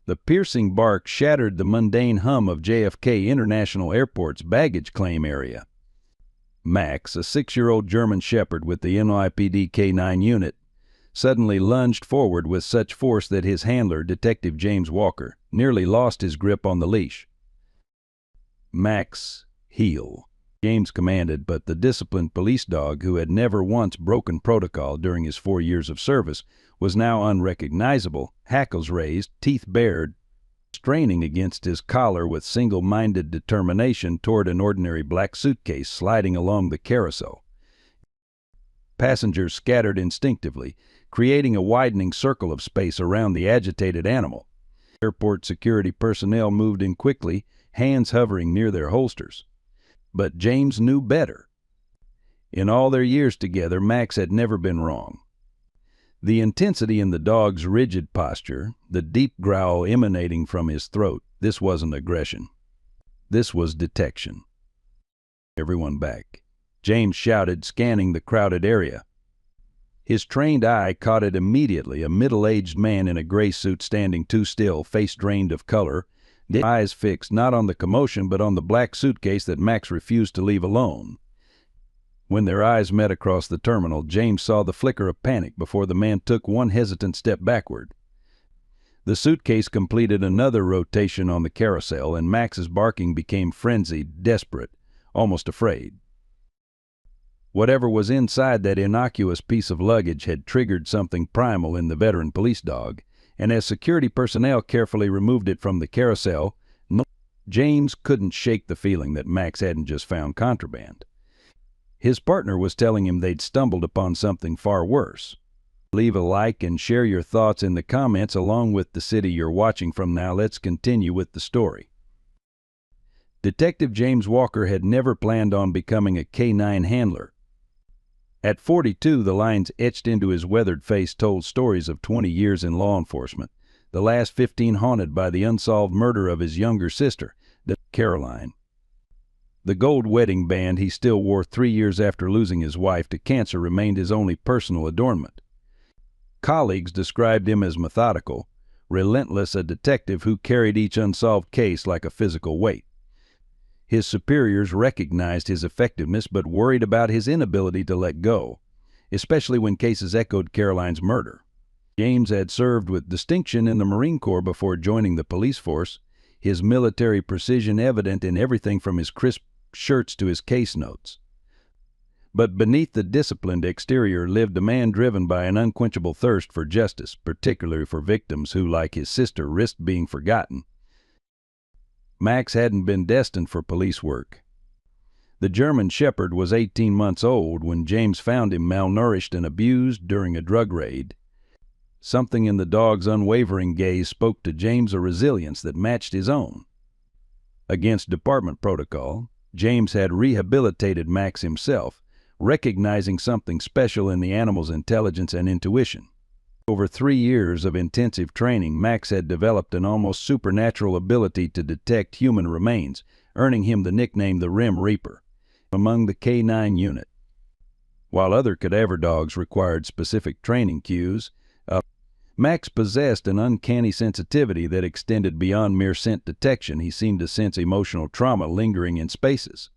The piercing bark shattered the mundane hum of JFK International Airport's baggage claim area. Max, a 6-year-old German Shepherd with the NYPD K-9 unit, suddenly lunged forward with such force that his handler, Detective James Walker, nearly lost his grip on the leash. "Max, heel," James commanded, but the disciplined police dog, who had never once broken protocol during his 4 years of service, was now unrecognizable, hackles raised, teeth bared, straining against his collar with single-minded determination toward an ordinary black suitcase sliding along the carousel. Passengers scattered instinctively, creating a widening circle of space around the agitated animal. Airport security personnel moved in quickly, hands hovering near their holsters. But James knew better. In all their years together, Max had never been wrong. The intensity in the dog's rigid posture, the deep growl emanating from his throat, this wasn't aggression. This was detection. "Everyone back," James shouted, scanning the crowded area. His trained eye caught it immediately, a middle-aged man in a gray suit standing too still, face drained of color, the eyes fixed not on the commotion but on the black suitcase that Max refused to leave alone. When their eyes met across the terminal, James saw the flicker of panic before the man took one hesitant step backward. The suitcase completed another rotation on the carousel, and Max's barking became frenzied, desperate, almost afraid. Whatever was inside that innocuous piece of luggage had triggered something primal in the veteran police dog, and as security personnel carefully removed it from the carousel, James couldn't shake the feeling that Max hadn't just found contraband. His partner was telling him they'd stumbled upon something far worse. Leave a like and share your thoughts in the comments along with the city you're watching from. Now let's continue with the story. Detective James Walker had never planned on becoming a K-9 handler. At 42, the lines etched into his weathered face told stories of 20 years in law enforcement, the last 15 haunted by the unsolved murder of his younger sister, Caroline. The gold wedding band he still wore 3 years after losing his wife to cancer remained his only personal adornment. Colleagues described him as methodical, relentless, a detective who carried each unsolved case like a physical weight. His superiors recognized his effectiveness but worried about his inability to let go, especially when cases echoed Caroline's murder. James had served with distinction in the Marine Corps before joining the police force, his military precision evident in everything from his crisp shirts to his case notes. But beneath the disciplined exterior lived a man driven by an unquenchable thirst for justice, particularly for victims who, like his sister, risked being forgotten. Max hadn't been destined for police work. The German Shepherd was 18 months old when James found him malnourished and abused during a drug raid. Something in the dog's unwavering gaze spoke to James a resilience that matched his own. Against department protocol, James had rehabilitated Max himself, recognizing something special in the animal's intelligence and intuition. Over 3 years of intensive training, Max had developed an almost supernatural ability to detect human remains, earning him the nickname the Rim Reaper among the K-9 unit. While other cadaver dogs required specific training cues, Max possessed an uncanny sensitivity that extended beyond mere scent detection. He seemed to sense emotional trauma lingering in spaces.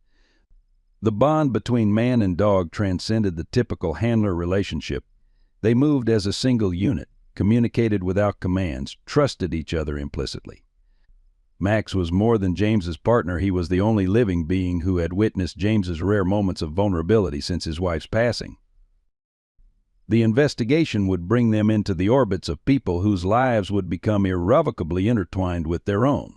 The bond between man and dog transcended the typical handler relationship. They moved as a single unit, communicated without commands, trusted each other implicitly. Max was more than James's partner. He was the only living being who had witnessed James's rare moments of vulnerability since his wife's passing. The investigation would bring them into the orbits of people whose lives would become irrevocably intertwined with their own.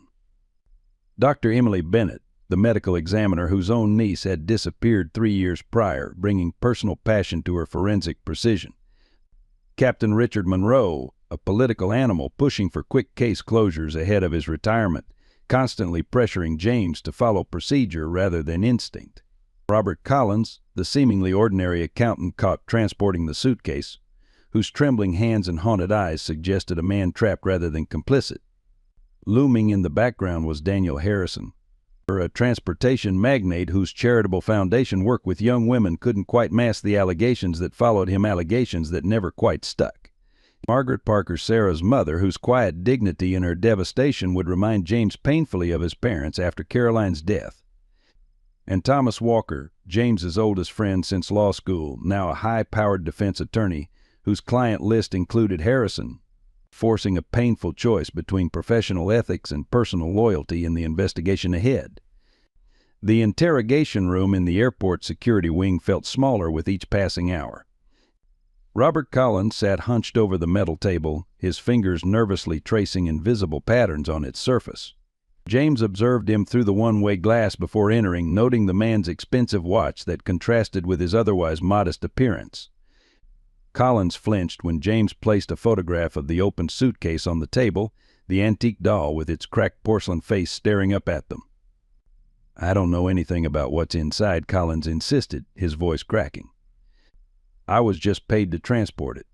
Dr. Emily Bennett, the medical examiner whose own niece had disappeared 3 years prior, bringing personal passion to her forensic precision. Captain Richard Monroe, a political animal pushing for quick case closures ahead of his retirement, constantly pressuring James to follow procedure rather than instinct. Robert Collins, the seemingly ordinary accountant caught transporting the suitcase, whose trembling hands and haunted eyes suggested a man trapped rather than complicit. Looming in the background was Daniel Harrison, a transportation magnate whose charitable foundation work with young women couldn't quite mask the allegations that followed him, allegations that never quite stuck. Margaret Parker, Sarah's mother, whose quiet dignity in her devastation would remind James painfully of his parents after Caroline's death. And Thomas Walker, James's oldest friend since law school, now a high-powered defense attorney, whose client list included Harrison, forcing a painful choice between professional ethics and personal loyalty in the investigation ahead. The interrogation room in the airport security wing felt smaller with each passing hour. Robert Collins sat hunched over the metal table, his fingers nervously tracing invisible patterns on its surface. James observed him through the one-way glass before entering, noting the man's expensive watch that contrasted with his otherwise modest appearance. Collins flinched when James placed a photograph of the open suitcase on the table, the antique doll with its cracked porcelain face staring up at them. "I don't know anything about what's inside," Collins insisted, his voice cracking. "I was just paid to transport it."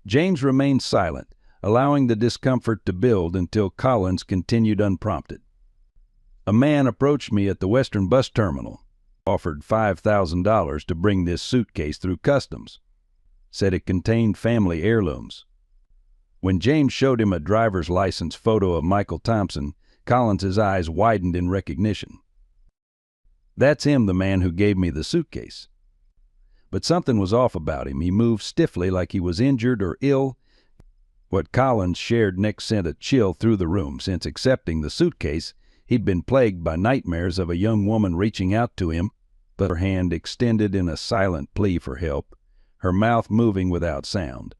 James remained silent, allowing the discomfort to build until Collins continued unprompted. "A man approached me at the Western bus terminal, offered $5,000 to bring this suitcase through customs. Said it contained family heirlooms." When James showed him a driver's license photo of Michael Thompson, Collins's eyes widened in recognition. "That's him, the man who gave me the suitcase." But something was off about him. He moved stiffly like he was injured or ill. What Collins shared next sent a chill through the room. Since accepting the suitcase, he'd been plagued by nightmares of a young woman reaching out to him, but her hand extended in a silent plea for help, her mouth moving without sound.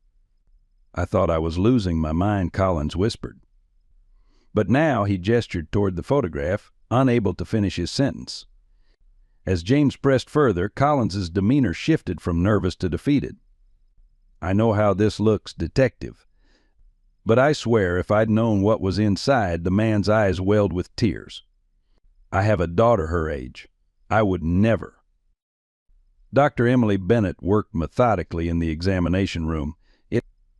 "I thought I was losing my mind," Collins whispered. But now he gestured toward the photograph, unable to finish his sentence. As James pressed further, Collins's demeanor shifted from nervous to defeated. "I know how this looks, detective, but I swear if I'd known what was inside," the man's eyes welled with tears. "I have a daughter her age. I would never." Dr. Emily Bennett worked methodically in the examination room,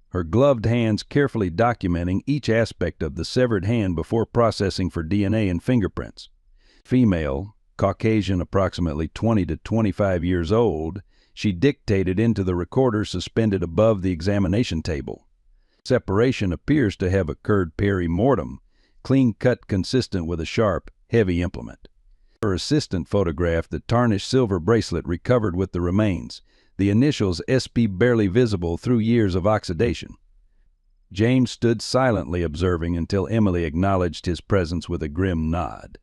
her gloved hands carefully documenting each aspect of the severed hand before processing for DNA and fingerprints. Female, Caucasian, approximately 20 to 25 years old, she dictated into the recorder suspended above the examination table. Separation appears to have occurred peri-mortem, clean cut consistent with a sharp, heavy implement. Her assistant photographed the tarnished silver bracelet recovered with the remains, the initials SP barely visible through years of oxidation. James stood silently observing until Emily acknowledged his presence with a grim nod.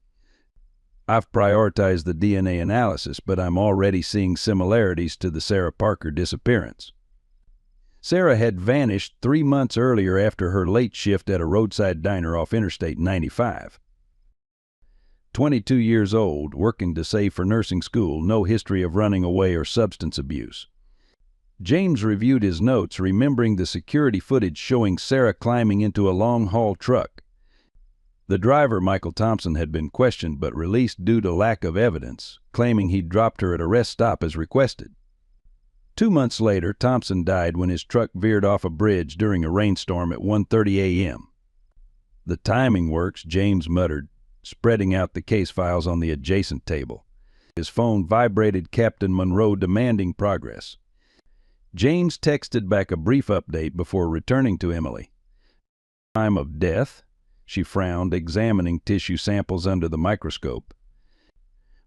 "I've prioritized the DNA analysis, but I'm already seeing similarities to the Sarah Parker disappearance." Sarah had vanished 3 months earlier after her late shift at a roadside diner off Interstate 95. 22 years old, working to save for nursing school, no history of running away or substance abuse. James reviewed his notes, remembering the security footage showing Sarah climbing into a long-haul truck. The driver, Michael Thompson, had been questioned but released due to lack of evidence, claiming he'd dropped her at a rest stop as requested. 2 months later, Thompson died when his truck veered off a bridge during a rainstorm at 1:30 a.m. "The timing works," James muttered, spreading out the case files on the adjacent table. His phone vibrated Captain Monroe demanding progress. James texted back a brief update before returning to Emily. "Time of death?" She frowned, examining tissue samples under the microscope.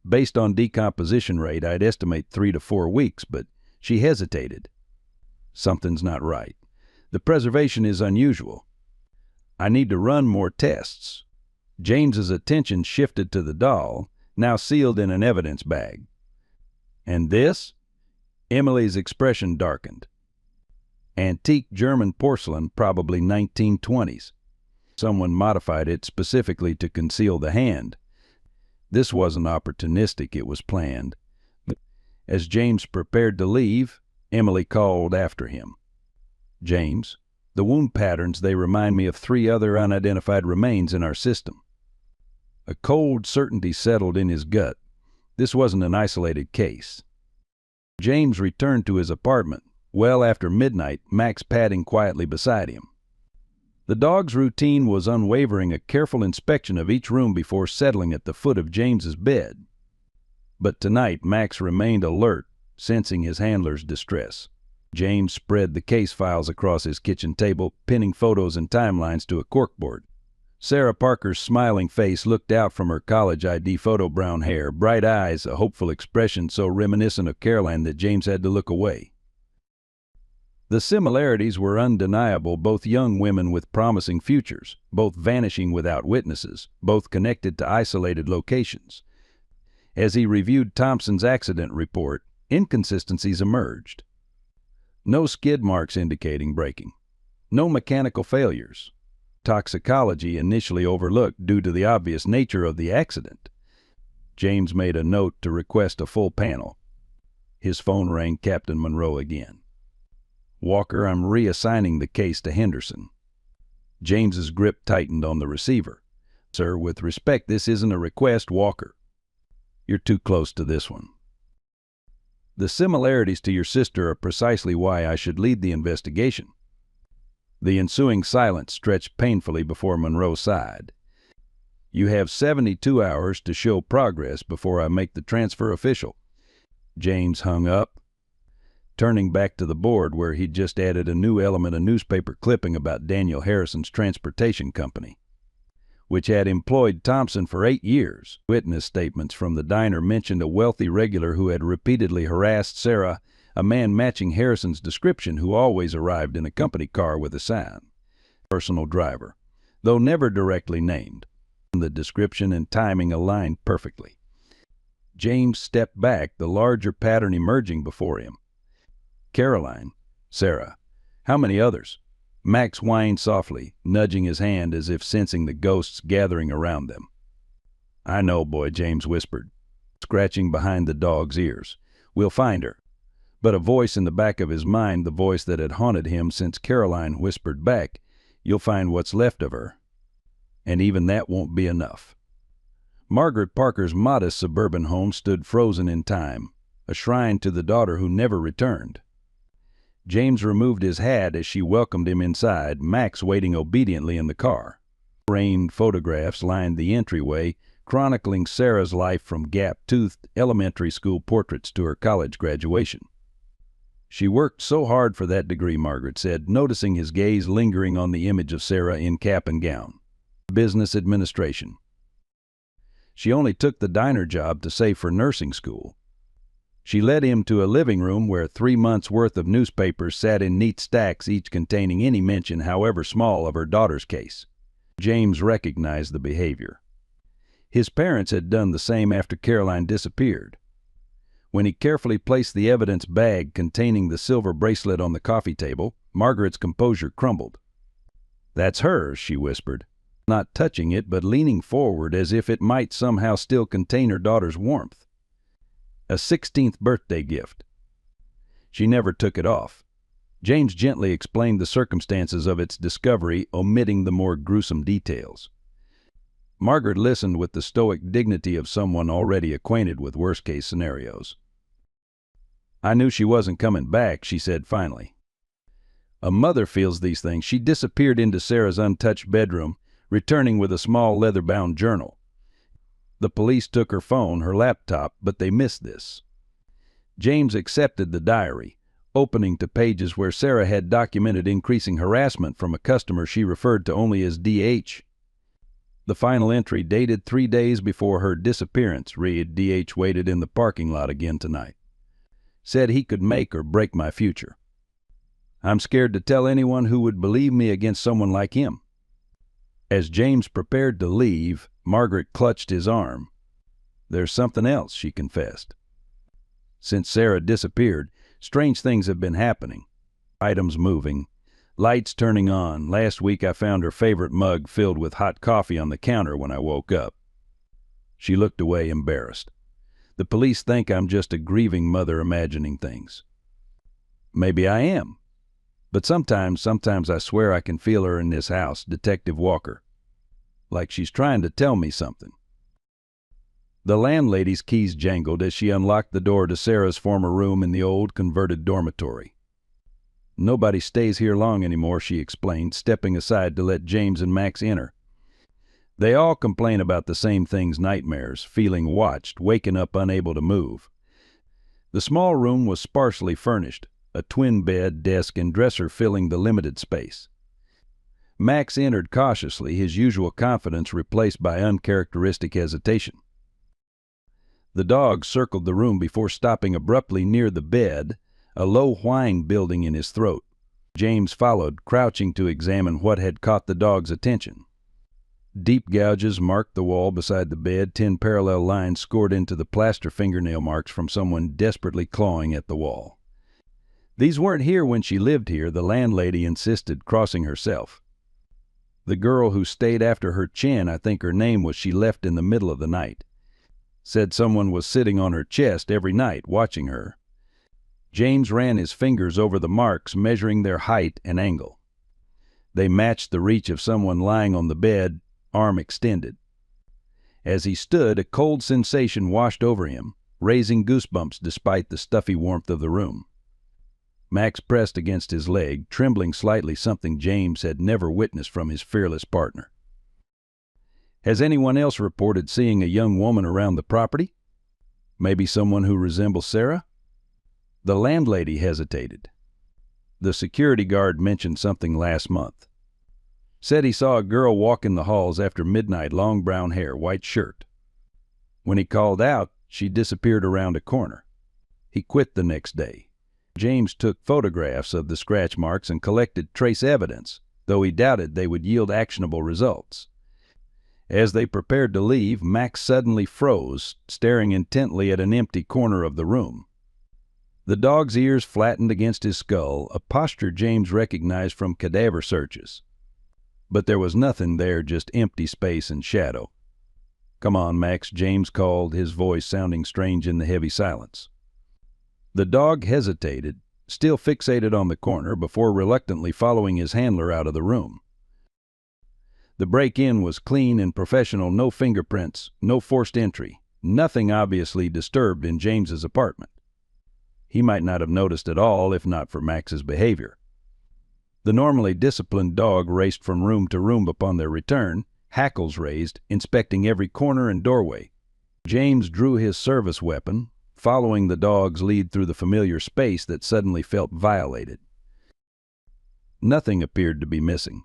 "Based on decomposition rate, I'd estimate 3 to 4 weeks, but..." She hesitated. "Something's not right. The preservation is unusual. I need to run more tests." James's attention shifted to the doll, now sealed in an evidence bag. "And this?" Emily's expression darkened. "Antique German porcelain, probably 1920s. Someone modified it specifically to conceal the hand. This wasn't opportunistic, it was planned." As James prepared to leave, Emily called after him. "James, the wound patterns, they remind me of 3 other unidentified remains in our system." A cold certainty settled in his gut. This wasn't an isolated case. James returned to his apartment, well after midnight, Max padding quietly beside him. The dog's routine was unwavering, a careful inspection of each room before settling at the foot of James's bed. But tonight Max remained alert, sensing his handler's distress. James spread the case files across his kitchen table, pinning photos and timelines to a corkboard. Sarah Parker's smiling face looked out from her college ID photo, brown hair, bright eyes, a hopeful expression so reminiscent of Caroline that James had to look away. The similarities were undeniable, both young women with promising futures, both vanishing without witnesses, both connected to isolated locations. As he reviewed Thompson's accident report, inconsistencies emerged. No skid marks indicating braking. No mechanical failures. Toxicology initially overlooked due to the obvious nature of the accident. James made a note to request a full panel. His phone rang Captain Monroe again. "Walker, I'm reassigning the case to Henderson." James's grip tightened on the receiver. "Sir, with respect, this isn't a request, Walker. You're too close to this one. The similarities to your sister are precisely why I should lead the investigation." The ensuing silence stretched painfully before Monroe sighed. "You have 72 hours to show progress before I make the transfer official." James hung up, turning back to the board where he'd just added a new element, a newspaper clipping about Daniel Harrison's transportation company, which had employed Thompson for 8 years. Witness statements from the diner mentioned a wealthy regular who had repeatedly harassed Sarah, a man matching Harrison's description who always arrived in a company car with a sign. Personal driver, though never directly named. The description and timing aligned perfectly. James stepped back, the larger pattern emerging before him. Caroline, Sarah, how many others? Max whined softly, nudging his hand as if sensing the ghosts gathering around them. "I know, boy," James whispered, scratching behind the dog's ears. "We'll find her." But a voice in the back of his mind, the voice that had haunted him since Caroline, whispered back, "You'll find what's left of her. And even that won't be enough." Margaret Parker's modest suburban home stood frozen in time, a shrine to the daughter who never returned. James removed his hat as she welcomed him inside, Max waiting obediently in the car. Framed photographs lined the entryway, chronicling Sarah's life from gap-toothed elementary school portraits to her college graduation. "She worked so hard for that degree," Margaret said, noticing his gaze lingering on the image of Sarah in cap and gown. "Business administration. She only took the diner job to save for nursing school." She led him to a living room where 3 months' worth of newspapers sat in neat stacks, each containing any mention, however small, of her daughter's case. James recognized the behavior. His parents had done the same after Caroline disappeared. When he carefully placed the evidence bag containing the silver bracelet on the coffee table, Margaret's composure crumbled. "That's hers," she whispered, not touching it but leaning forward as if it might somehow still contain her daughter's warmth. "A 16th birthday gift. She never took it off." James gently explained the circumstances of its discovery, omitting the more gruesome details. Margaret listened with the stoic dignity of someone already acquainted with worst-case scenarios. "I knew she wasn't coming back," she said finally. "A mother feels these things." She disappeared into Sarah's untouched bedroom, returning with a small leather-bound journal. The police took her phone, her laptop, but they missed this. James accepted the diary, opening to pages where Sarah had documented increasing harassment from a customer she referred to only as DH. The final entry, dated 3 days before her disappearance, read, "DH waited in the parking lot again tonight. Said he could make or break my future. I'm scared to tell anyone who would believe me against someone like him." As James prepared to leave, Margaret clutched his arm. "There's something else," she confessed. "Since Sarah disappeared, strange things have been happening. Items moving, lights turning on. Last week I found her favorite mug filled with hot coffee on the counter when I woke up." She looked away, embarrassed. "The police think I'm just a grieving mother imagining things." "Maybe I am. But sometimes I swear I can feel her in this house, Detective Walker. Like she's trying to tell me something." The landlady's keys jangled as she unlocked the door to Sarah's former room in the old converted dormitory. "Nobody stays here long anymore," she explained, stepping aside to let James and Max enter. "They all complain about the same things, nightmares, feeling watched, waking up unable to move." The small room was sparsely furnished, a twin bed, desk, and dresser filling the limited space. Max entered cautiously, his usual confidence replaced by uncharacteristic hesitation. The dog circled the room before stopping abruptly near the bed, a low whine building in his throat. James followed, crouching to examine what had caught the dog's attention. Deep gouges marked the wall beside the bed, 10 parallel lines scored into the plaster fingernail marks from someone desperately clawing at the wall. These weren't here when she lived here, the landlady insisted, crossing herself. The girl who stayed after her chin, I think her name was, she left in the middle of the night. Said someone was sitting on her chest every night, watching her. James ran his fingers over the marks, measuring their height and angle. They matched the reach of someone lying on the bed, arm extended. As he stood, a cold sensation washed over him, raising goosebumps despite the stuffy warmth of the room. Max pressed against his leg, trembling slightly, something James had never witnessed from his fearless partner. "Has anyone else reported seeing a young woman around the property? Maybe someone who resembles Sarah?" The landlady hesitated. "The security guard mentioned something last month. Said he saw a girl walk in the halls after midnight, long brown hair, white shirt. When he called out, she disappeared around a corner. He quit the next day." James took photographs of the scratch marks and collected trace evidence, though he doubted they would yield actionable results. As they prepared to leave, Max suddenly froze, staring intently at an empty corner of the room. The dog's ears flattened against his skull, a posture James recognized from cadaver searches. But there was nothing there, just empty space and shadow. "Come on, Max," James called, his voice sounding strange in the heavy silence. The dog hesitated, still fixated on the corner, before reluctantly following his handler out of the room. The break-in was clean and professional, no fingerprints, no forced entry, nothing obviously disturbed in James's apartment. He might not have noticed at all if not for Max's behavior. The normally disciplined dog raced from room to room upon their return, hackles raised, inspecting every corner and doorway. James drew his service weapon, following the dog's lead through the familiar space that suddenly felt violated. Nothing appeared to be missing.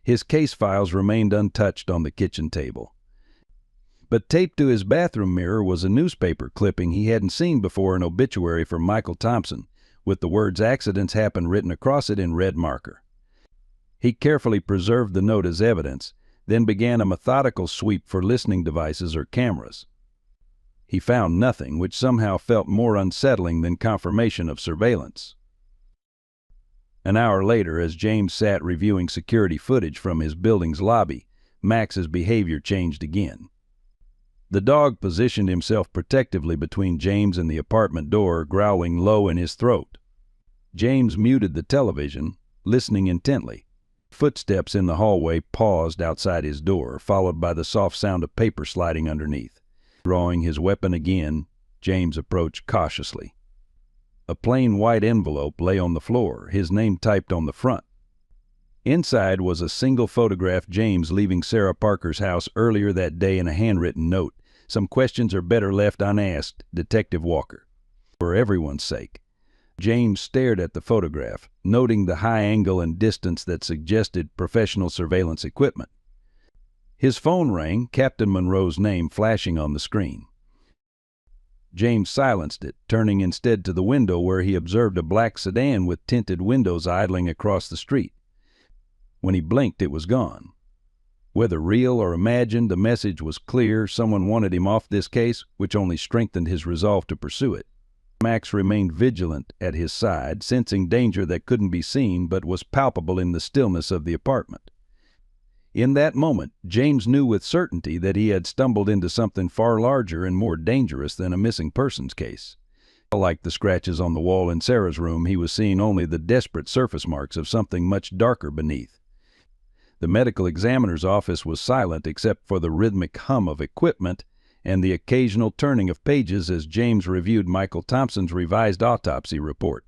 His case files remained untouched on the kitchen table. But taped to his bathroom mirror was a newspaper clipping he hadn't seen before, an obituary for Michael Thompson, with the words "accidents happen" written across it in red marker. He carefully preserved the note as evidence, then began a methodical sweep for listening devices or cameras. He found nothing, which somehow felt more unsettling than confirmation of surveillance. An hour later, as James sat reviewing security footage from his building's lobby, Max's behavior changed again. The dog positioned himself protectively between James and the apartment door, growling low in his throat. James muted the television, listening intently. Footsteps in the hallway paused outside his door, followed by the soft sound of paper sliding underneath. Drawing his weapon again, James approached cautiously. A plain white envelope lay on the floor, his name typed on the front. Inside was a single photograph, James leaving Sarah Parker's house earlier that day, in a handwritten note. "Some questions are better left unasked, Detective Walker." For everyone's sake. James stared at the photograph, noting the high angle and distance that suggested professional surveillance equipment. His phone rang, Captain Monroe's name flashing on the screen. James silenced it, turning instead to the window, where he observed a black sedan with tinted windows idling across the street. When he blinked, it was gone. Whether real or imagined, the message was clear: someone wanted him off this case, which only strengthened his resolve to pursue it. Max remained vigilant at his side, sensing danger that couldn't be seen but was palpable in the stillness of the apartment. In that moment, James knew with certainty that he had stumbled into something far larger and more dangerous than a missing persons case. Like the scratches on the wall in Sarah's room, he was seeing only the desperate surface marks of something much darker beneath. The medical examiner's office was silent except for the rhythmic hum of equipment and the occasional turning of pages as James reviewed Michael Thompson's revised autopsy report.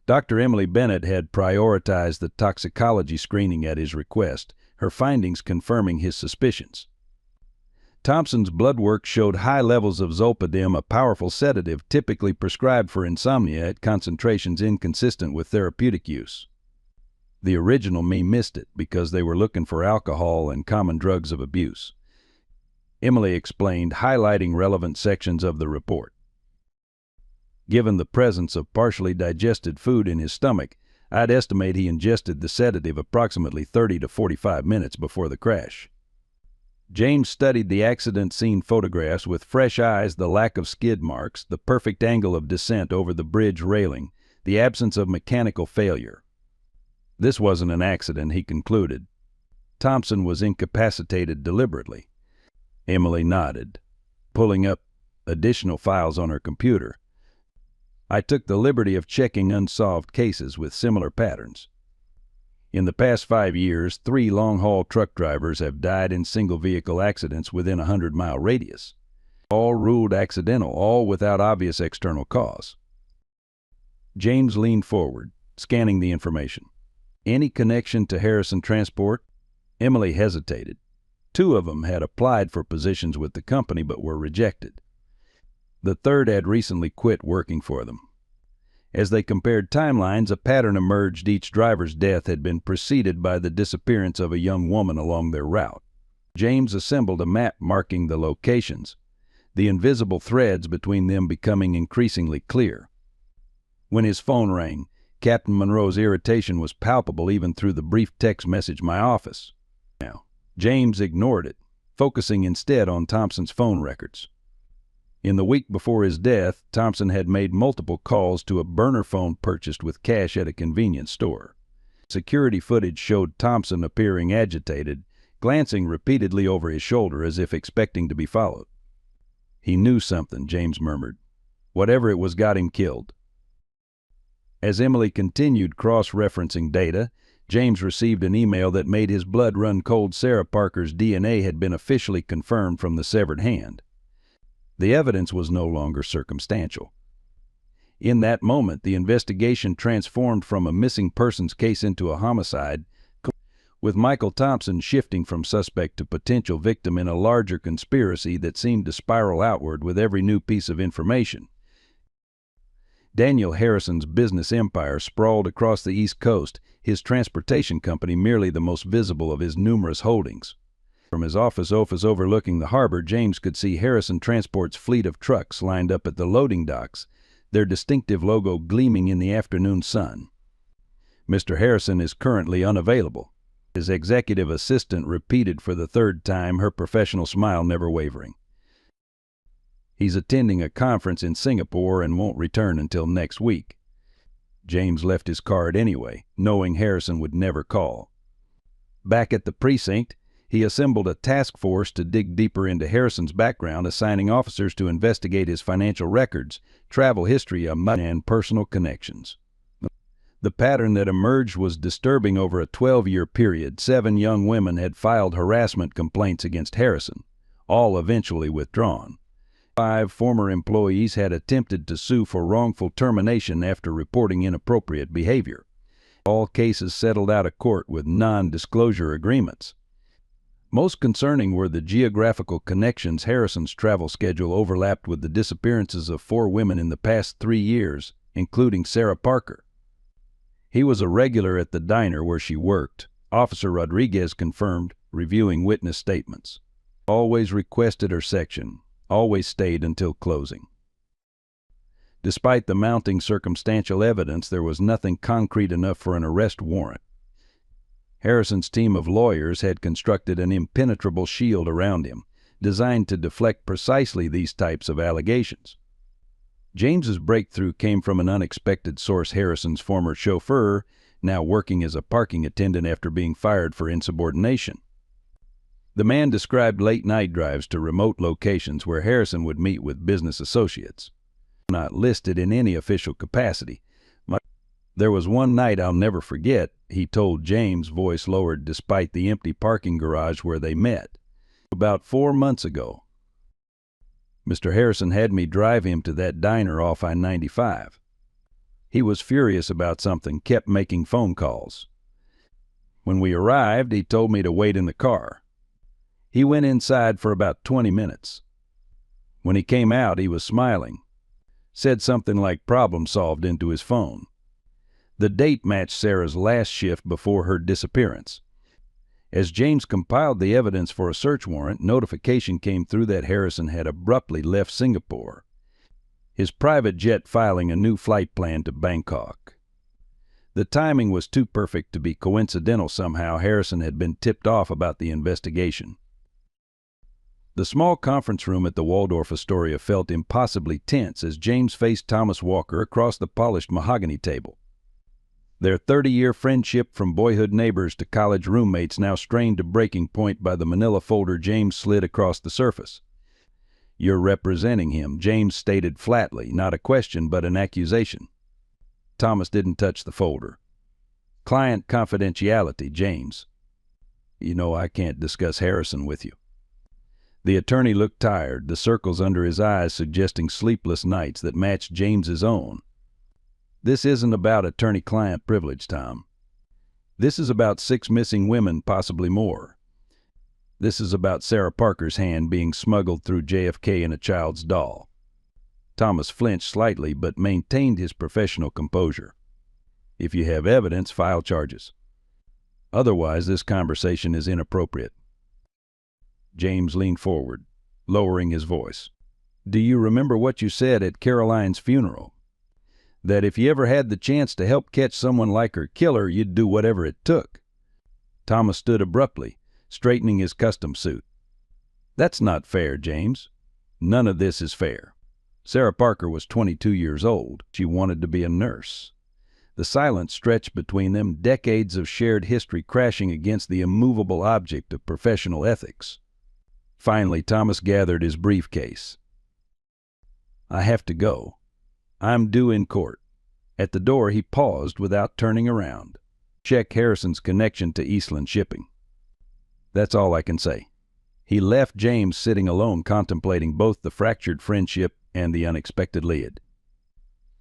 Dr. Emily Bennett had prioritized the toxicology screening at his request, her findings confirming his suspicions. Thompson's blood work showed high levels of zolpidem, a powerful sedative typically prescribed for insomnia at concentrations inconsistent with therapeutic use. The original me missed it because they were looking for alcohol and common drugs of abuse. Emily explained, highlighting relevant sections of the report. Given the presence of partially digested food in his stomach, I'd estimate he ingested the sedative approximately 30 to 45 minutes before the crash. James studied the accident scene photographs with fresh eyes, the lack of skid marks, the perfect angle of descent over the bridge railing, the absence of mechanical failure. This wasn't an accident, he concluded. Thompson was incapacitated deliberately. Emily nodded, pulling up additional files on her computer. I took the liberty of checking unsolved cases with similar patterns. In the past 5 years, 3 long-haul truck drivers have died in single-vehicle accidents within a 100-mile radius. All ruled accidental, all without obvious external cause. James leaned forward, scanning the information. Any connection to Harrison Transport? Emily hesitated. 2 of them had applied for positions with the company but were rejected. The third had recently quit working for them. As they compared timelines, a pattern emerged. Each driver's death had been preceded by the disappearance of a young woman along their route. James assembled a map marking the locations, the invisible threads between them becoming increasingly clear. When his phone rang, Captain Monroe's irritation was palpable even through the brief text message, "My office." Now, James ignored it, focusing instead on Thompson's phone records. In the week before his death, Thompson had made multiple calls to a burner phone purchased with cash at a convenience store. Security footage showed Thompson appearing agitated, glancing repeatedly over his shoulder as if expecting to be followed. He knew something, James murmured. Whatever it was got him killed. As Emily continued cross-referencing data, James received an email that made his blood run cold. Sarah Parker's DNA had been officially confirmed from the severed hand. The evidence was no longer circumstantial. In that moment, the investigation transformed from a missing persons case into a homicide, with Michael Thompson shifting from suspect to potential victim in a larger conspiracy that seemed to spiral outward with every new piece of information. Daniel Harrison's business empire sprawled across the East Coast, his transportation company merely the most visible of his numerous holdings. From his office overlooking the harbor, James could see Harrison Transport's fleet of trucks lined up at the loading docks, their distinctive logo gleaming in the afternoon sun. "Mr. Harrison is currently unavailable," his executive assistant repeated for the 3rd time, her professional smile never wavering. "He's attending a conference in Singapore and won't return until next week." James left his card anyway, knowing Harrison would never call. Back at the precinct, he assembled a task force to dig deeper into Harrison's background, assigning officers to investigate his financial records, travel history, and personal connections. The pattern that emerged was disturbing. Over a 12-year period, 7 young women had filed harassment complaints against Harrison, all eventually withdrawn. 5 former employees had attempted to sue for wrongful termination after reporting inappropriate behavior. All cases settled out of court with non-disclosure agreements. Most concerning were the geographical connections. Harrison's travel schedule overlapped with the disappearances of 4 women in the past 3 years, including Sarah Parker. He was a regular at the diner where she worked, Officer Rodriguez confirmed, reviewing witness statements. Always requested her section, always stayed until closing. Despite the mounting circumstantial evidence, there was nothing concrete enough for an arrest warrant. Harrison's team of lawyers had constructed an impenetrable shield around him, designed to deflect precisely these types of allegations. James's breakthrough came from an unexpected source. Harrison's former chauffeur, now working as a parking attendant after being fired for insubordination. The man described late-night drives to remote locations where Harrison would meet with business associates. Not listed in any official capacity. "There was one night I'll never forget," he told James, voice lowered despite the empty parking garage where they met. "About 4 months ago. Mr. Harrison had me drive him to that diner off I-95. He was furious about something, kept making phone calls. When we arrived, he told me to wait in the car. He went inside for about 20 minutes. When he came out, he was smiling. Said something like problem solved into his phone. The date matched Sarah's last shift before her disappearance. As James compiled the evidence for a search warrant, notification came through that Harrison had abruptly left Singapore, his private jet filing a new flight plan to Bangkok. The timing was too perfect to be coincidental. Somehow Harrison had been tipped off about the investigation. The small conference room at the Waldorf Astoria felt impossibly tense as James faced Thomas Walker across the polished mahogany table. Their 30-year friendship from boyhood neighbors to college roommates now strained to breaking point by the manila folder James slid across the surface. "You're representing him," James stated flatly, not a question but an accusation. Thomas didn't touch the folder. "Client confidentiality, James. You know I can't discuss Harrison with you." The attorney looked tired, the circles under his eyes suggesting sleepless nights that matched James's own. "This isn't about attorney-client privilege, Tom. This is about 6 missing women, possibly more. This is about Sarah Parker's hand being smuggled through JFK in a child's doll." Thomas flinched slightly but maintained his professional composure. "If you have evidence, file charges. Otherwise, this conversation is inappropriate." James leaned forward, lowering his voice. "Do you remember what you said at Caroline's funeral? That if you ever had the chance to help catch someone like her killer, you'd do whatever it took." Thomas stood abruptly, straightening his custom suit. "That's not fair, James. None of this is fair. Sarah Parker was 22 years old. She wanted to be a nurse." The silence stretched between them, decades of shared history crashing against the immovable object of professional ethics. Finally, Thomas gathered his briefcase. "I have to go. I'm due in court." At the door, he paused without turning around. "Check Harrison's connection to Eastland Shipping. That's all I can say." He left James sitting alone, contemplating both the fractured friendship and the unexpected lead.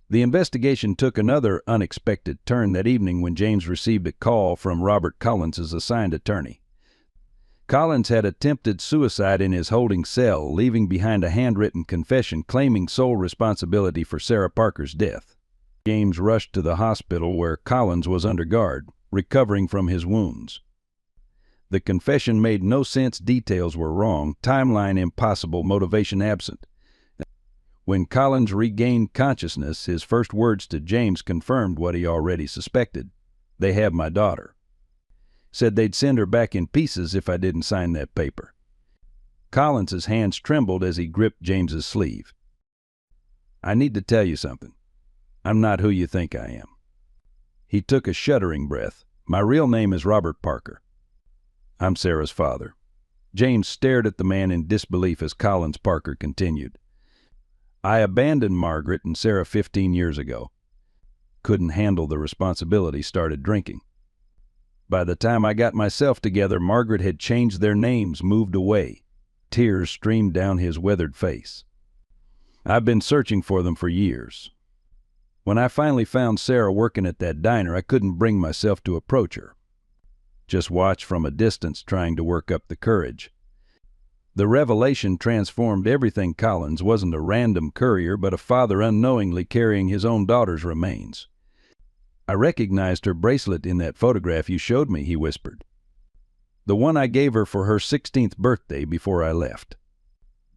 The investigation took another unexpected turn that evening when James received a call from Robert Collins, his assigned attorney. Collins had attempted suicide in his holding cell, leaving behind a handwritten confession claiming sole responsibility for Sarah Parker's death. James rushed to the hospital where Collins was under guard, recovering from his wounds. The confession made no sense. Details were wrong, timeline impossible, motivation absent. When Collins regained consciousness, his first words to James confirmed what he already suspected. "They have my daughter. Said they'd send her back in pieces if I didn't sign that paper." Collins's hands trembled as he gripped James's sleeve. "I need to tell you something. I'm not who you think I am." He took a shuddering breath. "My real name is Robert Parker. I'm Sarah's father." James stared at the man in disbelief as Collins Parker continued. "I abandoned Margaret and Sarah 15 years ago. Couldn't handle the responsibility, started drinking. By the time I got myself together, Margaret had changed their names, moved away." Tears streamed down his weathered face. "I've been searching for them for years. When I finally found Sarah working at that diner, I couldn't bring myself to approach her. Just watched from a distance, trying to work up the courage. The revelation transformed everything. Collins wasn't a random courier, but a father unknowingly carrying his own daughter's remains. I recognized her bracelet in that photograph you showed me," he whispered. "The one I gave her for her 16th birthday before I left.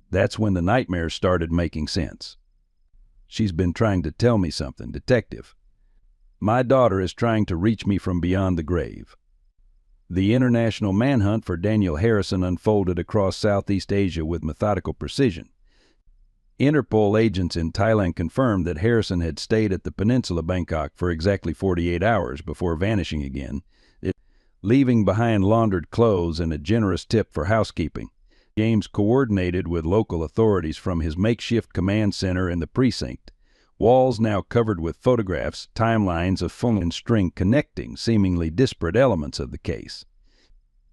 That's when the nightmares started making sense. She's been trying to tell me something, Detective. My daughter is trying to reach me from beyond the grave." The international manhunt for Daniel Harrison unfolded across Southeast Asia with methodical precision. Interpol agents in Thailand confirmed that Harrison had stayed at the peninsula Bangkok for exactly 48 hours before vanishing again, leaving behind laundered clothes and a generous tip for housekeeping. James coordinated with local authorities from his makeshift command center in the precinct, walls now covered with photographs, timelines of phone and string connecting seemingly disparate elements of the case.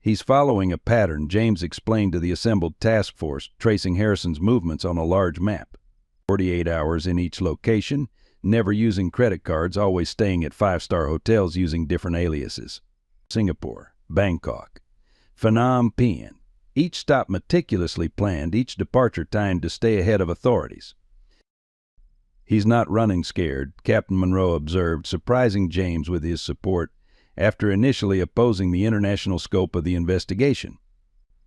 "He's following a pattern," James explained to the assembled task force, tracing Harrison's movements on a large map. 48 hours in each location, never using credit cards, always staying at 5-star hotels using different aliases. Singapore, Bangkok, Phnom Penh, Each stop meticulously planned, each departure timed to stay ahead of authorities. "He's not running scared," Captain Monroe observed, surprising James with his support after initially opposing the international scope of the investigation.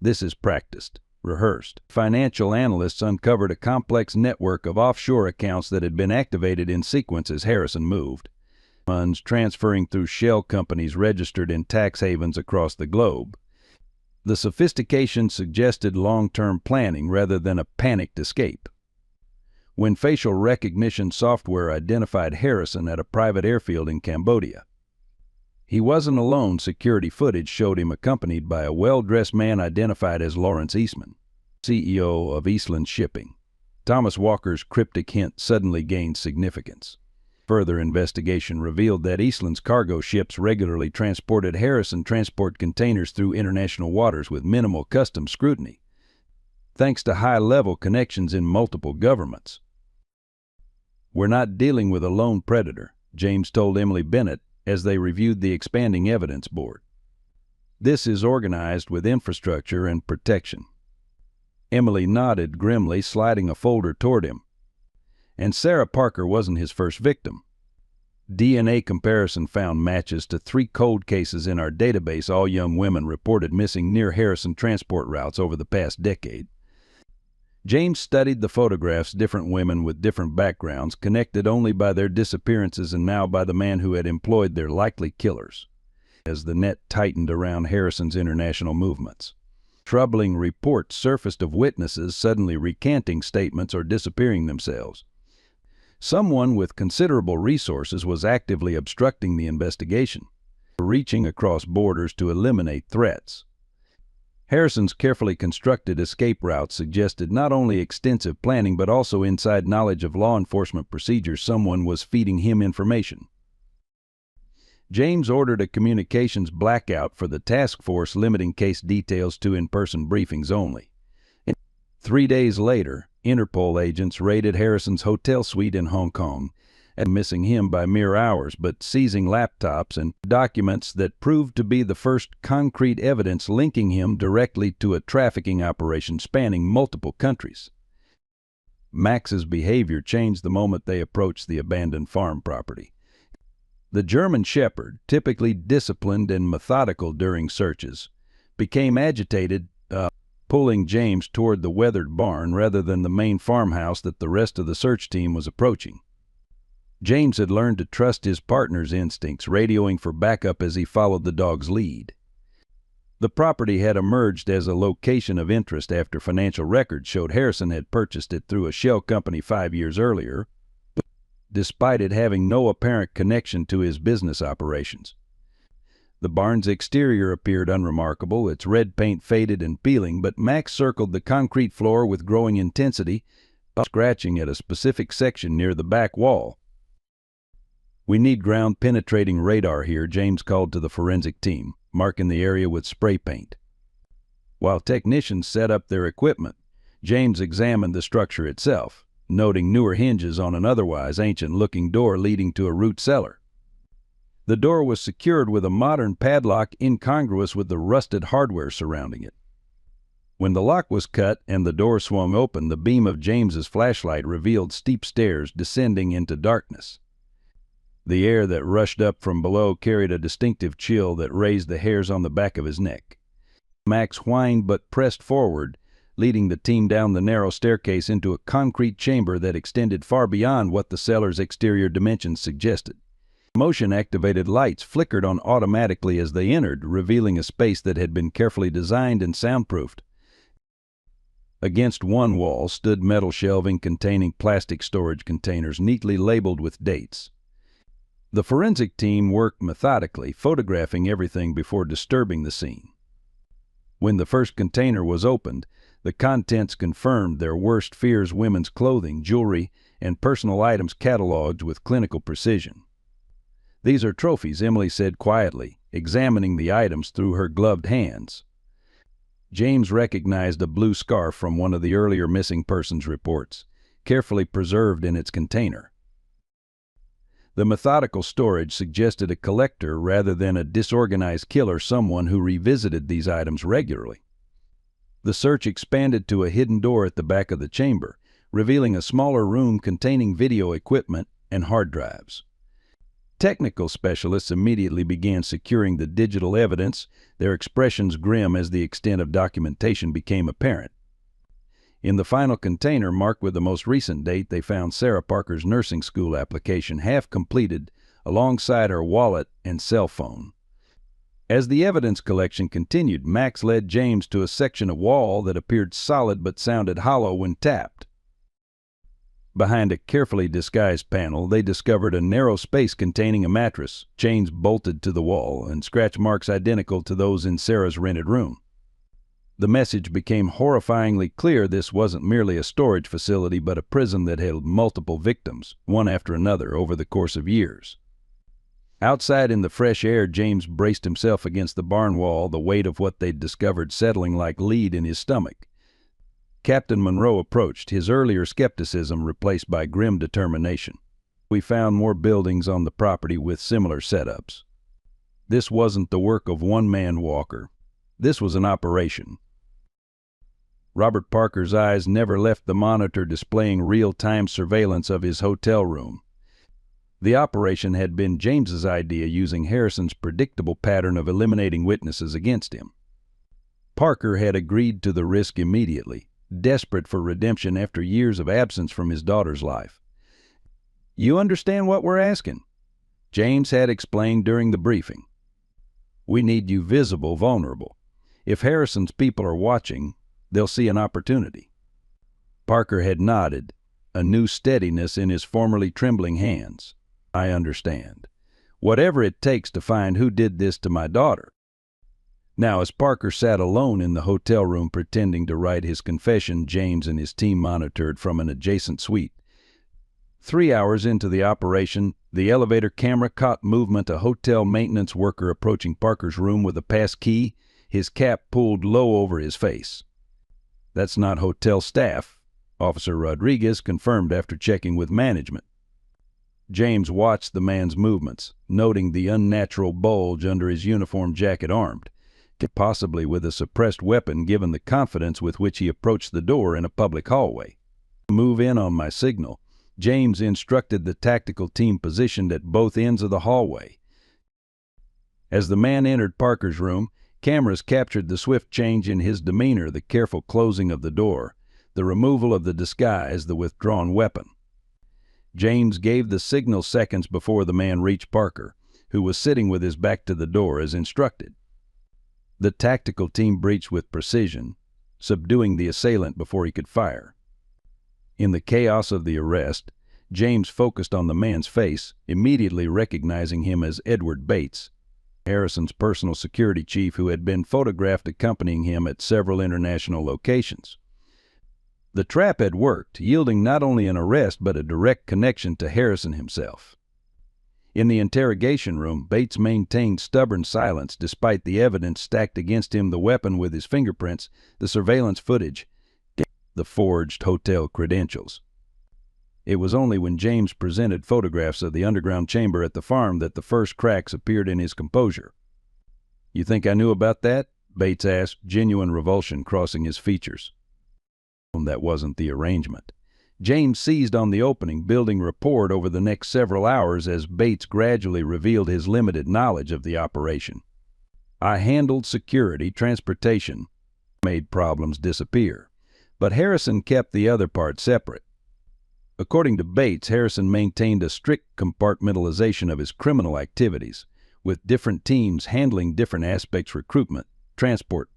"This is practiced, rehearsed." Financial analysts uncovered a complex network of offshore accounts that had been activated in sequence as Harrison moved, funds transferring through shell companies registered in tax havens across the globe. The sophistication suggested long-term planning rather than a panicked escape. When facial recognition software identified Harrison at a private airfield in Cambodia, he wasn't alone. Security footage showed him accompanied by a well-dressed man identified as Lawrence Eastman, CEO of Eastland Shipping. Thomas Walker's cryptic hint suddenly gained significance. Further investigation revealed that Eastland's cargo ships regularly transported Harrison transport containers through international waters with minimal customs scrutiny, thanks to high-level connections in multiple governments. "We're not dealing with a lone predator," James told Emily Bennett as they reviewed the expanding evidence board. "This is organized with infrastructure and protection." Emily nodded grimly, sliding a folder toward him. "And Sarah Parker wasn't his first victim. DNA comparison found matches to 3 cold cases in our database. All young women reported missing near Harrison transport routes over the past decade." James studied the photographs, different women with different backgrounds, connected only by their disappearances and now by the man who had employed their likely killers. As the net tightened around Harrison's international movements, troubling reports surfaced of witnesses suddenly recanting statements or disappearing themselves. Someone with considerable resources was actively obstructing the investigation, reaching across borders to eliminate threats. Harrison's carefully constructed escape route suggested not only extensive planning but also inside knowledge of law enforcement procedures. Someone was feeding him information. James ordered a communications blackout for the task force, limiting case details to in-person briefings only. 3 days later, Interpol agents raided Harrison's hotel suite in Hong Kong, missing him by mere hours, but seizing laptops and documents that proved to be the first concrete evidence linking him directly to a trafficking operation spanning multiple countries. Max's behavior changed the moment they approached the abandoned farm property. The German Shepherd, typically disciplined and methodical during searches, became agitated, pulling James toward the weathered barn rather than the main farmhouse that the rest of the search team was approaching. James had learned to trust his partner's instincts, radioing for backup as he followed the dog's lead. The property had emerged as a location of interest after financial records showed Harrison had purchased it through a shell company 5 years earlier, despite it having no apparent connection to his business operations. The barn's exterior appeared unremarkable, its red paint faded and peeling, but Max circled the concrete floor with growing intensity, scratching at a specific section near the back wall. "We need ground-penetrating radar here," James called to the forensic team, marking the area with spray paint. While technicians set up their equipment, James examined the structure itself, noting newer hinges on an otherwise ancient-looking door leading to a root cellar. The door was secured with a modern padlock incongruous with the rusted hardware surrounding it. When the lock was cut and the door swung open, the beam of James's flashlight revealed steep stairs descending into darkness. The air that rushed up from below carried a distinctive chill that raised the hairs on the back of his neck. Max whined but pressed forward, leading the team down the narrow staircase into a concrete chamber that extended far beyond what the cellar's exterior dimensions suggested. Motion-activated lights flickered on automatically as they entered, revealing a space that had been carefully designed and soundproofed. Against one wall stood metal shelving containing plastic storage containers neatly labeled with dates. The forensic team worked methodically, photographing everything before disturbing the scene. When the first container was opened, the contents confirmed their worst fears: women's clothing, jewelry, and personal items cataloged with clinical precision. "These are trophies," Emily said quietly, examining the items through her gloved hands. James recognized a blue scarf from one of the earlier missing persons reports, carefully preserved in its container. The methodical storage suggested a collector rather than a disorganized killer, someone who revisited these items regularly. The search expanded to a hidden door at the back of the chamber, revealing a smaller room containing video equipment and hard drives. Technical specialists immediately began securing the digital evidence, their expressions grim as the extent of documentation became apparent. In the final container, marked with the most recent date, they found Sarah Parker's nursing school application half completed, alongside her wallet and cell phone. As the evidence collection continued, Max led James to a section of wall that appeared solid but sounded hollow when tapped. Behind a carefully disguised panel, they discovered a narrow space containing a mattress, chains bolted to the wall, and scratch marks identical to those in Sarah's rented room. The message became horrifyingly clear: this wasn't merely a storage facility, but a prison that held multiple victims, one after another, over the course of years. Outside in the fresh air, James braced himself against the barn wall, the weight of what they'd discovered settling like lead in his stomach. Captain Monroe approached, his earlier skepticism replaced by grim determination. We found more buildings on the property with similar setups. This wasn't the work of one man, Walker. This was an operation. Robert Parker's eyes never left the monitor displaying real-time surveillance of his hotel room. The operation had been James's idea, using Harrison's predictable pattern of eliminating witnesses against him. Parker had agreed to the risk immediately, desperate for redemption after years of absence from his daughter's life. "You understand what we're asking?" James had explained during the briefing. "We need you visible, vulnerable. If Harrison's people are watching, they'll see an opportunity." Parker had nodded, a new steadiness in his formerly trembling hands. "I understand. Whatever it takes to find who did this to my daughter." Now, as Parker sat alone in the hotel room pretending to write his confession, James and his team monitored from an adjacent suite. 3 hours into the operation, the elevator camera caught movement: a hotel maintenance worker approaching Parker's room with a pass key, his cap pulled low over his face. "That's not hotel staff," Officer Rodriguez confirmed after checking with management. James watched the man's movements, noting the unnatural bulge under his uniform jacket. Armed, possibly with a suppressed weapon, given the confidence with which he approached the door in a public hallway. "Move in on my signal," James instructed the tactical team positioned at both ends of the hallway. As the man entered Parker's room, cameras captured the swift change in his demeanor, the careful closing of the door, the removal of the disguise, the withdrawn weapon. James gave the signal seconds before the man reached Parker, who was sitting with his back to the door as instructed. The tactical team breached with precision, subduing the assailant before he could fire. In the chaos of the arrest, James focused on the man's face, immediately recognizing him as Edward Bates, Harrison's personal security chief, who had been photographed accompanying him at several international locations. The trap had worked, yielding not only an arrest but a direct connection to Harrison himself. In the interrogation room, Bates maintained stubborn silence despite the evidence stacked against him: the weapon with his fingerprints, the surveillance footage, the forged hotel credentials. It was only when James presented photographs of the underground chamber at the farm that the first cracks appeared in his composure. "You think I knew about that?" Bates asked, genuine revulsion crossing his features. That wasn't the arrangement. James seized on the opening, building rapport over the next several hours as Bates gradually revealed his limited knowledge of the operation. "I handled security, transportation, made problems disappear. But Harrison kept the other part separate." According to Bates, Harrison maintained a strict compartmentalization of his criminal activities, with different teams handling different aspects: recruitment, transport,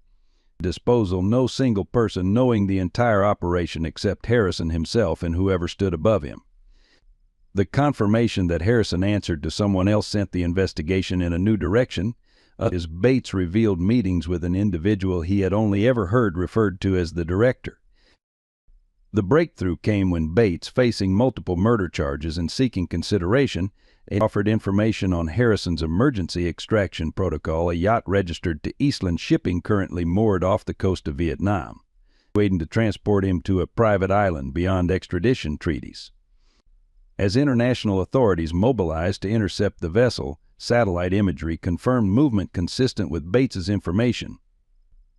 disposal, no single person knowing the entire operation except Harrison himself and whoever stood above him. The confirmation that Harrison answered to someone else sent the investigation in a new direction, as Bates revealed meetings with an individual he had only ever heard referred to as the director. The breakthrough came when Bates, facing multiple murder charges and seeking consideration, offered information on Harrison's emergency extraction protocol, a yacht registered to Eastland Shipping currently moored off the coast of Vietnam, waiting to transport him to a private island beyond extradition treaties. As international authorities mobilized to intercept the vessel, satellite imagery confirmed movement consistent with Bates's information.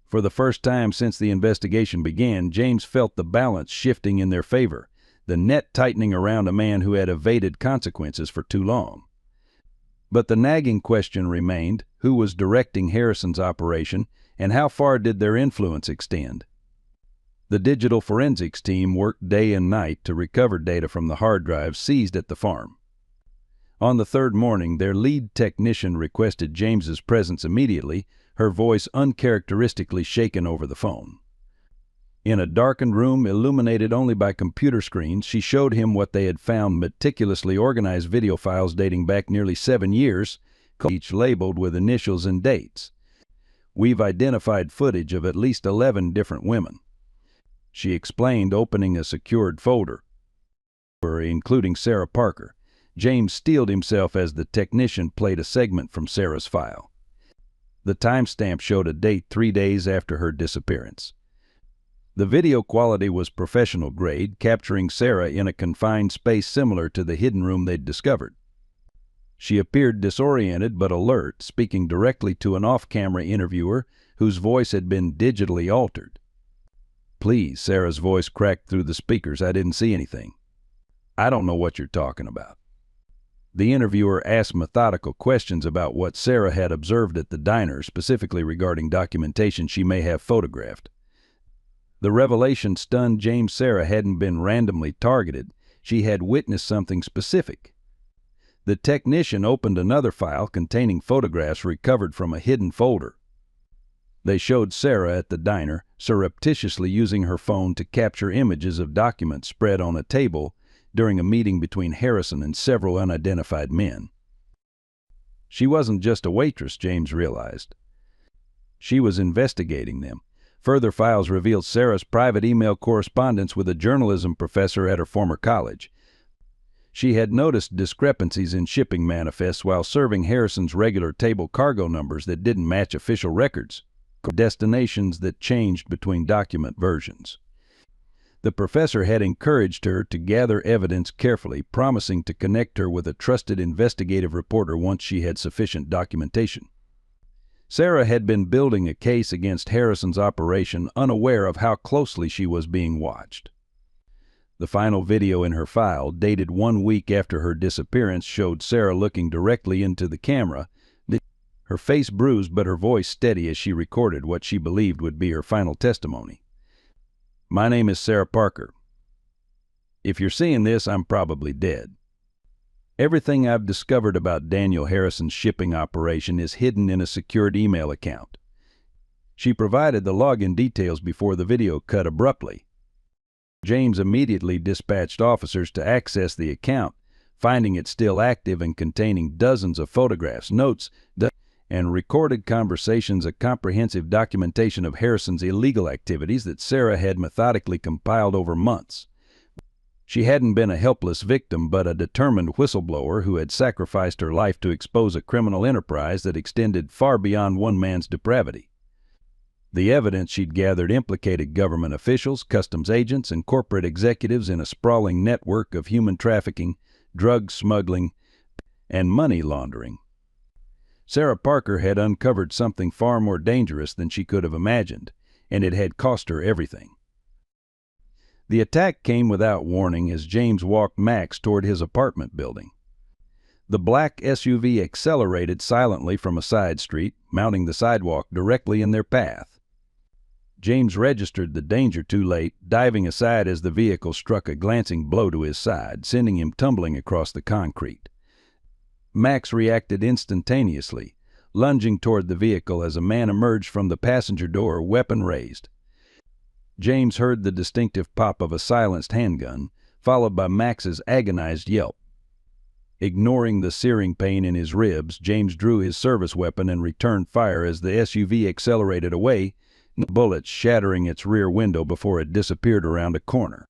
For the first time since the investigation began, James felt the balance shifting in their favor, the net tightening around a man who had evaded consequences for too long. But the nagging question remained: who was directing Harrison's operation, and how far did their influence extend? The digital forensics team worked day and night to recover data from the hard drives seized at the farm. On the third morning, their lead technician requested James's presence immediately, her voice uncharacteristically shaken over the phone. In a darkened room illuminated only by computer screens, she showed him what they had found: meticulously organized video files dating back nearly 7 years, each labeled with initials and dates. "We've identified footage of at least 11 different women," she explained, opening a secured folder, including Sarah Parker. James steeled himself as the technician played a segment from Sarah's file. The timestamp showed a date 3 days after her disappearance. The video quality was professional grade, capturing Sarah in a confined space similar to the hidden room they'd discovered. She appeared disoriented but alert, speaking directly to an off-camera interviewer whose voice had been digitally altered. "Please," Sarah's voice cracked through the speakers, "I didn't see anything. I don't know what you're talking about." The interviewer asked methodical questions about what Sarah had observed at the diner, specifically regarding documentation she may have photographed. The revelation stunned James. Sarah hadn't been randomly targeted. She had witnessed something specific. The technician opened another file containing photographs recovered from a hidden folder. They showed Sarah at the diner, surreptitiously using her phone to capture images of documents spread on a table during a meeting between Harrison and several unidentified men. She wasn't just a waitress, James realized. She was investigating them. Further files revealed Sarah's private email correspondence with a journalism professor at her former college. She had noticed discrepancies in shipping manifests while serving Harrison's regular table cargo numbers that didn't match official records, destinations that changed between document versions. The professor had encouraged her to gather evidence carefully, promising to connect her with a trusted investigative reporter once she had sufficient documentation. Sarah had been building a case against Harrison's operation, unaware of how closely she was being watched. The final video in her file, dated 1 week after her disappearance, showed Sarah looking directly into the camera, her face bruised but her voice steady as she recorded what she believed would be her final testimony. "My name is Sarah Parker. If you're seeing this, I'm probably dead. Everything I've discovered about Daniel Harrison's shipping operation is hidden in a secured email account." She provided the login details before the video cut abruptly. James immediately dispatched officers to access the account, finding it still active and containing dozens of photographs, notes, and recorded conversations, a comprehensive documentation of Harrison's illegal activities that Sarah had methodically compiled over months. She hadn't been a helpless victim, but a determined whistleblower who had sacrificed her life to expose a criminal enterprise that extended far beyond one man's depravity. The evidence she'd gathered implicated government officials, customs agents, and corporate executives in a sprawling network of human trafficking, drug smuggling, and money laundering. Sarah Parker had uncovered something far more dangerous than she could have imagined, and it had cost her everything. The attack came without warning as James walked Max toward his apartment building. The black SUV accelerated silently from a side street, mounting the sidewalk directly in their path. James registered the danger too late, diving aside as the vehicle struck a glancing blow to his side, sending him tumbling across the concrete. Max reacted instantaneously, lunging toward the vehicle as a man emerged from the passenger door, weapon raised. James heard the distinctive pop of a silenced handgun, followed by Max's agonized yelp. Ignoring the searing pain in his ribs, James drew his service weapon and returned fire as the SUV accelerated away, bullets shattering its rear window before it disappeared around a corner.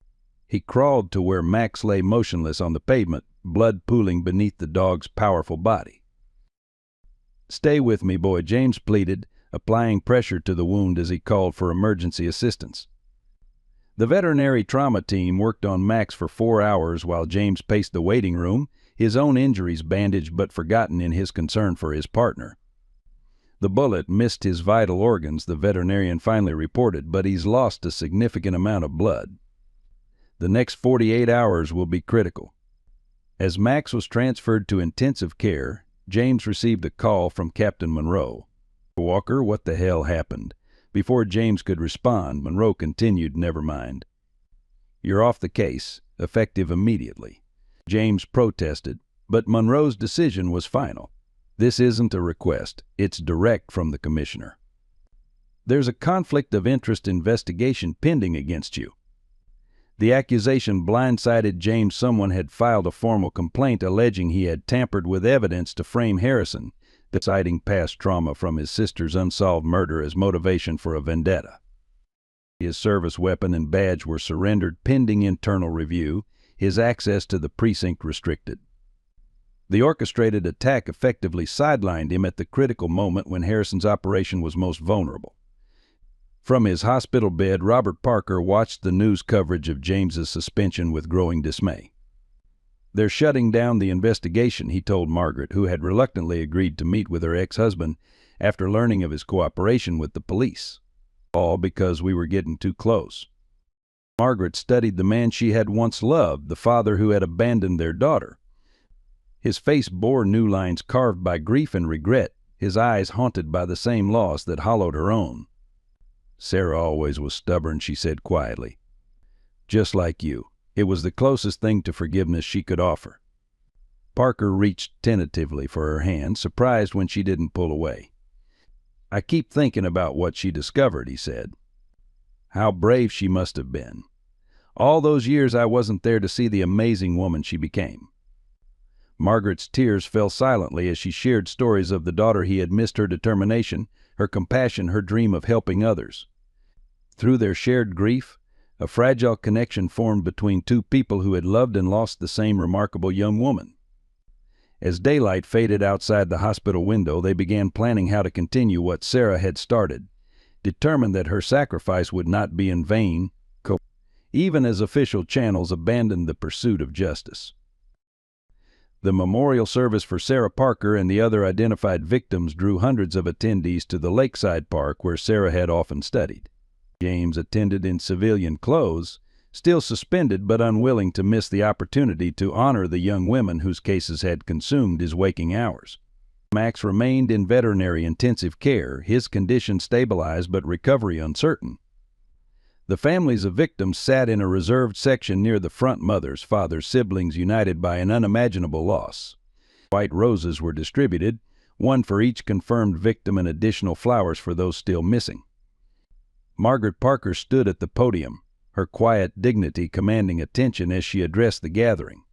He crawled to where Max lay motionless on the pavement, blood pooling beneath the dog's powerful body. "Stay with me, boy," James pleaded, applying pressure to the wound as he called for emergency assistance. The veterinary trauma team worked on Max for 4 hours while James paced the waiting room, his own injuries bandaged but forgotten in his concern for his partner. The bullet missed his vital organs, the veterinarian finally reported, but he's lost a significant amount of blood. The next 48 hours will be critical. As Max was transferred to intensive care, James received a call from Captain Monroe. "Walker, what the hell happened?" Before James could respond, Monroe continued, "Never mind. You're off the case, effective immediately." James protested, but Monroe's decision was final. "This isn't a request, it's direct from the commissioner. There's a conflict of interest investigation pending against you." The accusation blindsided James. Someone had filed a formal complaint alleging he had tampered with evidence to frame Harrison, citing past trauma from his sister's unsolved murder as motivation for a vendetta. His service weapon and badge were surrendered pending internal review, his access to the precinct restricted. The orchestrated attack effectively sidelined him at the critical moment when Harrison's operation was most vulnerable. From his hospital bed, Robert Parker watched the news coverage of James's suspension with growing dismay. "They're shutting down the investigation," he told Margaret, who had reluctantly agreed to meet with her ex-husband after learning of his cooperation with the police. "All because we were getting too close." Margaret studied the man she had once loved, the father who had abandoned their daughter. His face bore new lines carved by grief and regret, his eyes haunted by the same loss that hollowed her own. "Sarah always was stubborn," she said quietly. "Just like you. It was the closest thing to forgiveness she could offer." Parker reached tentatively for her hand, surprised when she didn't pull away. "I keep thinking about what she discovered," he said. "How brave she must have been. All those years I wasn't there to see the amazing woman she became." Margaret's tears fell silently as she shared stories of the daughter he had missed, her determination, her compassion, her dream of helping others. Through their shared grief, a fragile connection formed between two people who had loved and lost the same remarkable young woman. As daylight faded outside the hospital window, they began planning how to continue what Sarah had started, determined that her sacrifice would not be in vain, even as official channels abandoned the pursuit of justice. The memorial service for Sarah Parker and the other identified victims drew hundreds of attendees to the lakeside park where Sarah had often studied. James attended in civilian clothes, still suspended but unwilling to miss the opportunity to honor the young women whose cases had consumed his waking hours. Max remained in veterinary intensive care, his condition stabilized but recovery uncertain. The families of victims sat in a reserved section near the front, mothers, fathers, siblings united by an unimaginable loss. White roses were distributed, one for each confirmed victim and additional flowers for those still missing. Margaret Parker stood at the podium, her quiet dignity commanding attention as she addressed the gathering.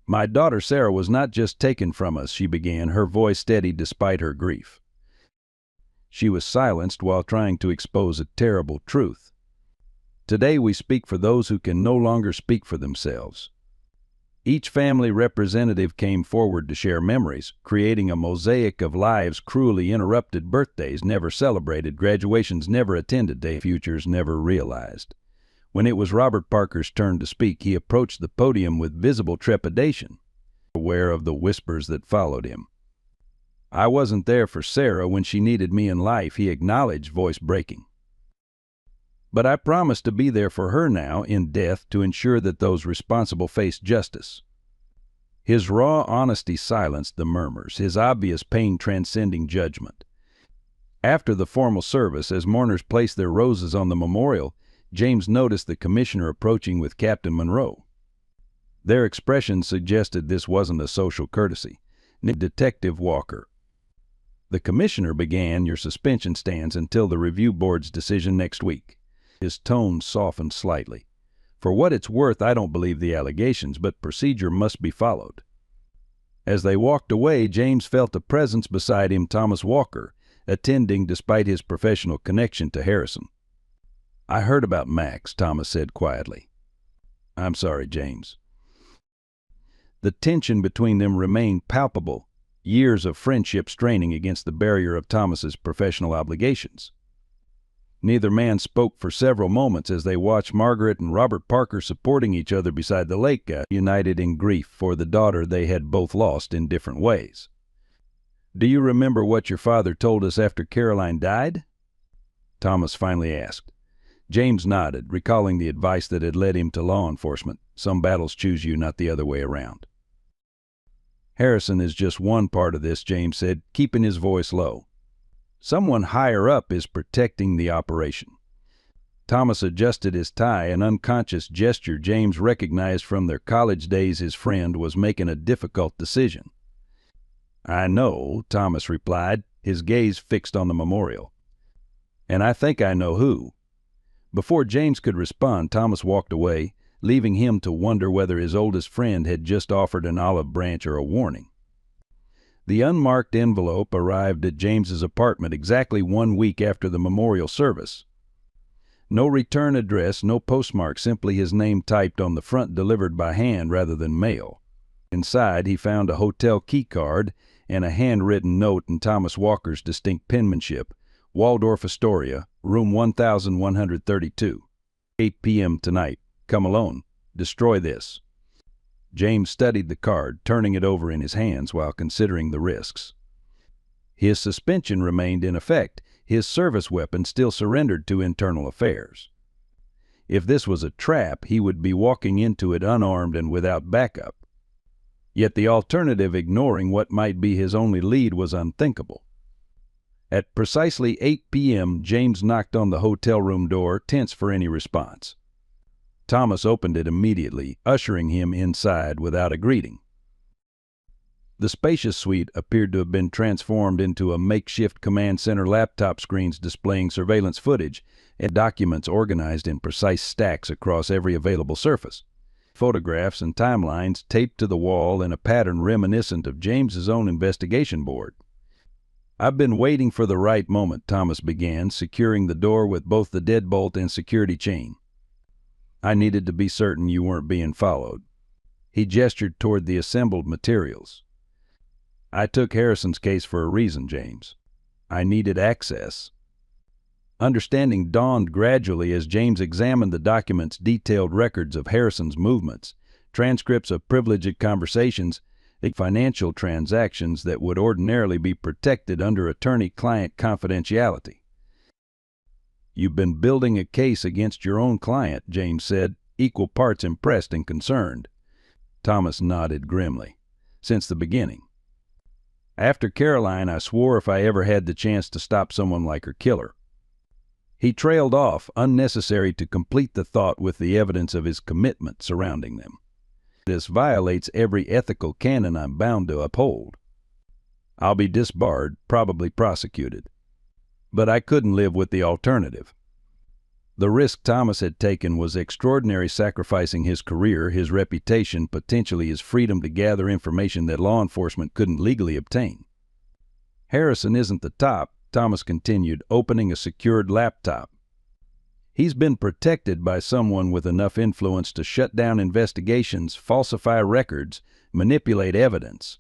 "My daughter Sarah was not just taken from us," she began, her voice steady despite her grief. She was silenced while trying to expose a terrible truth. "Today we speak for those who can no longer speak for themselves." Each family representative came forward to share memories, creating a mosaic of lives cruelly interrupted, birthdays never celebrated, graduations never attended, futures never realized. When it was Robert Parker's turn to speak, he approached the podium with visible trepidation, aware of the whispers that followed him. "I wasn't there for Sarah when she needed me in life," he acknowledged, voice breaking. "But I promise to be there for her now, in death, to ensure that those responsible face justice." His raw honesty silenced the murmurs, his obvious pain transcending judgment. After the formal service, as mourners placed their roses on the memorial, James noticed the commissioner approaching with Captain Monroe. Their expressions suggested this wasn't a social courtesy. "Detective Walker," the commissioner began, "your suspension stands until the review board's decision next week." His tone softened slightly. "For what it's worth, I don't believe the allegations, but procedure must be followed." As they walked away, James felt a presence beside him, Thomas Walker, attending despite his professional connection to Harrison. "I heard about Max," Thomas said quietly. "I'm sorry, James." The tension between them remained palpable, years of friendship straining against the barrier of Thomas's professional obligations. Neither man spoke for several moments as they watched Margaret and Robert Parker supporting each other beside the lake, united in grief for the daughter they had both lost in different ways. "Do you remember what your father told us after Caroline died?" Thomas finally asked. James nodded, recalling the advice that had led him to law enforcement. Some battles choose you, not the other way around. "Harrison is just one part of this," James said, keeping his voice low. "Someone higher up is protecting the operation." Thomas adjusted his tie, an unconscious gesture James recognized from their college days. His friend was making a difficult decision. "I know," Thomas replied, his gaze fixed on the memorial. "And I think I know who." Before James could respond, Thomas walked away, leaving him to wonder whether his oldest friend had just offered an olive branch or a warning. The unmarked envelope arrived at James's apartment exactly 1 week after the memorial service. No return address, no postmark, simply his name typed on the front, delivered by hand rather than mail. Inside, he found a hotel key card and a handwritten note in Thomas Walker's distinct penmanship: "Waldorf Astoria, room 1132. 8 p.m. tonight. Come alone. Destroy this." James studied the card, turning it over in his hands while considering the risks. His suspension remained in effect, his service weapon still surrendered to internal affairs. If this was a trap, he would be walking into it unarmed and without backup. Yet the alternative, ignoring what might be his only lead, was unthinkable. At precisely 8 p.m., James knocked on the hotel room door, tense for any response. Thomas opened it immediately, ushering him inside without a greeting. The spacious suite appeared to have been transformed into a makeshift command center, laptop screens displaying surveillance footage and documents organized in precise stacks across every available surface. Photographs and timelines taped to the wall in a pattern reminiscent of James's own investigation board. "I've been waiting for the right moment," Thomas began, securing the door with both the deadbolt and security chain. "I needed to be certain you weren't being followed." He gestured toward the assembled materials. "I took Harrison's case for a reason, James. I needed access." Understanding dawned gradually as James examined the documents, detailed records of Harrison's movements, transcripts of privileged conversations, and financial transactions that would ordinarily be protected under attorney-client confidentiality. "You've been building a case against your own client," James said, equal parts impressed and concerned. Thomas nodded grimly. "Since the beginning. After Caroline, I swore if I ever had the chance to stop someone like her killer." He trailed off, unnecessary to complete the thought with the evidence of his commitment surrounding them. "This violates every ethical canon I'm bound to uphold. I'll be disbarred, probably prosecuted. But I couldn't live with the alternative." The risk Thomas had taken was extraordinary, sacrificing his career, his reputation, potentially his freedom to gather information that law enforcement couldn't legally obtain. "Harrison isn't the top," Thomas continued, opening a secured laptop. "He's been protected by someone with enough influence to shut down investigations, falsify records, manipulate evidence."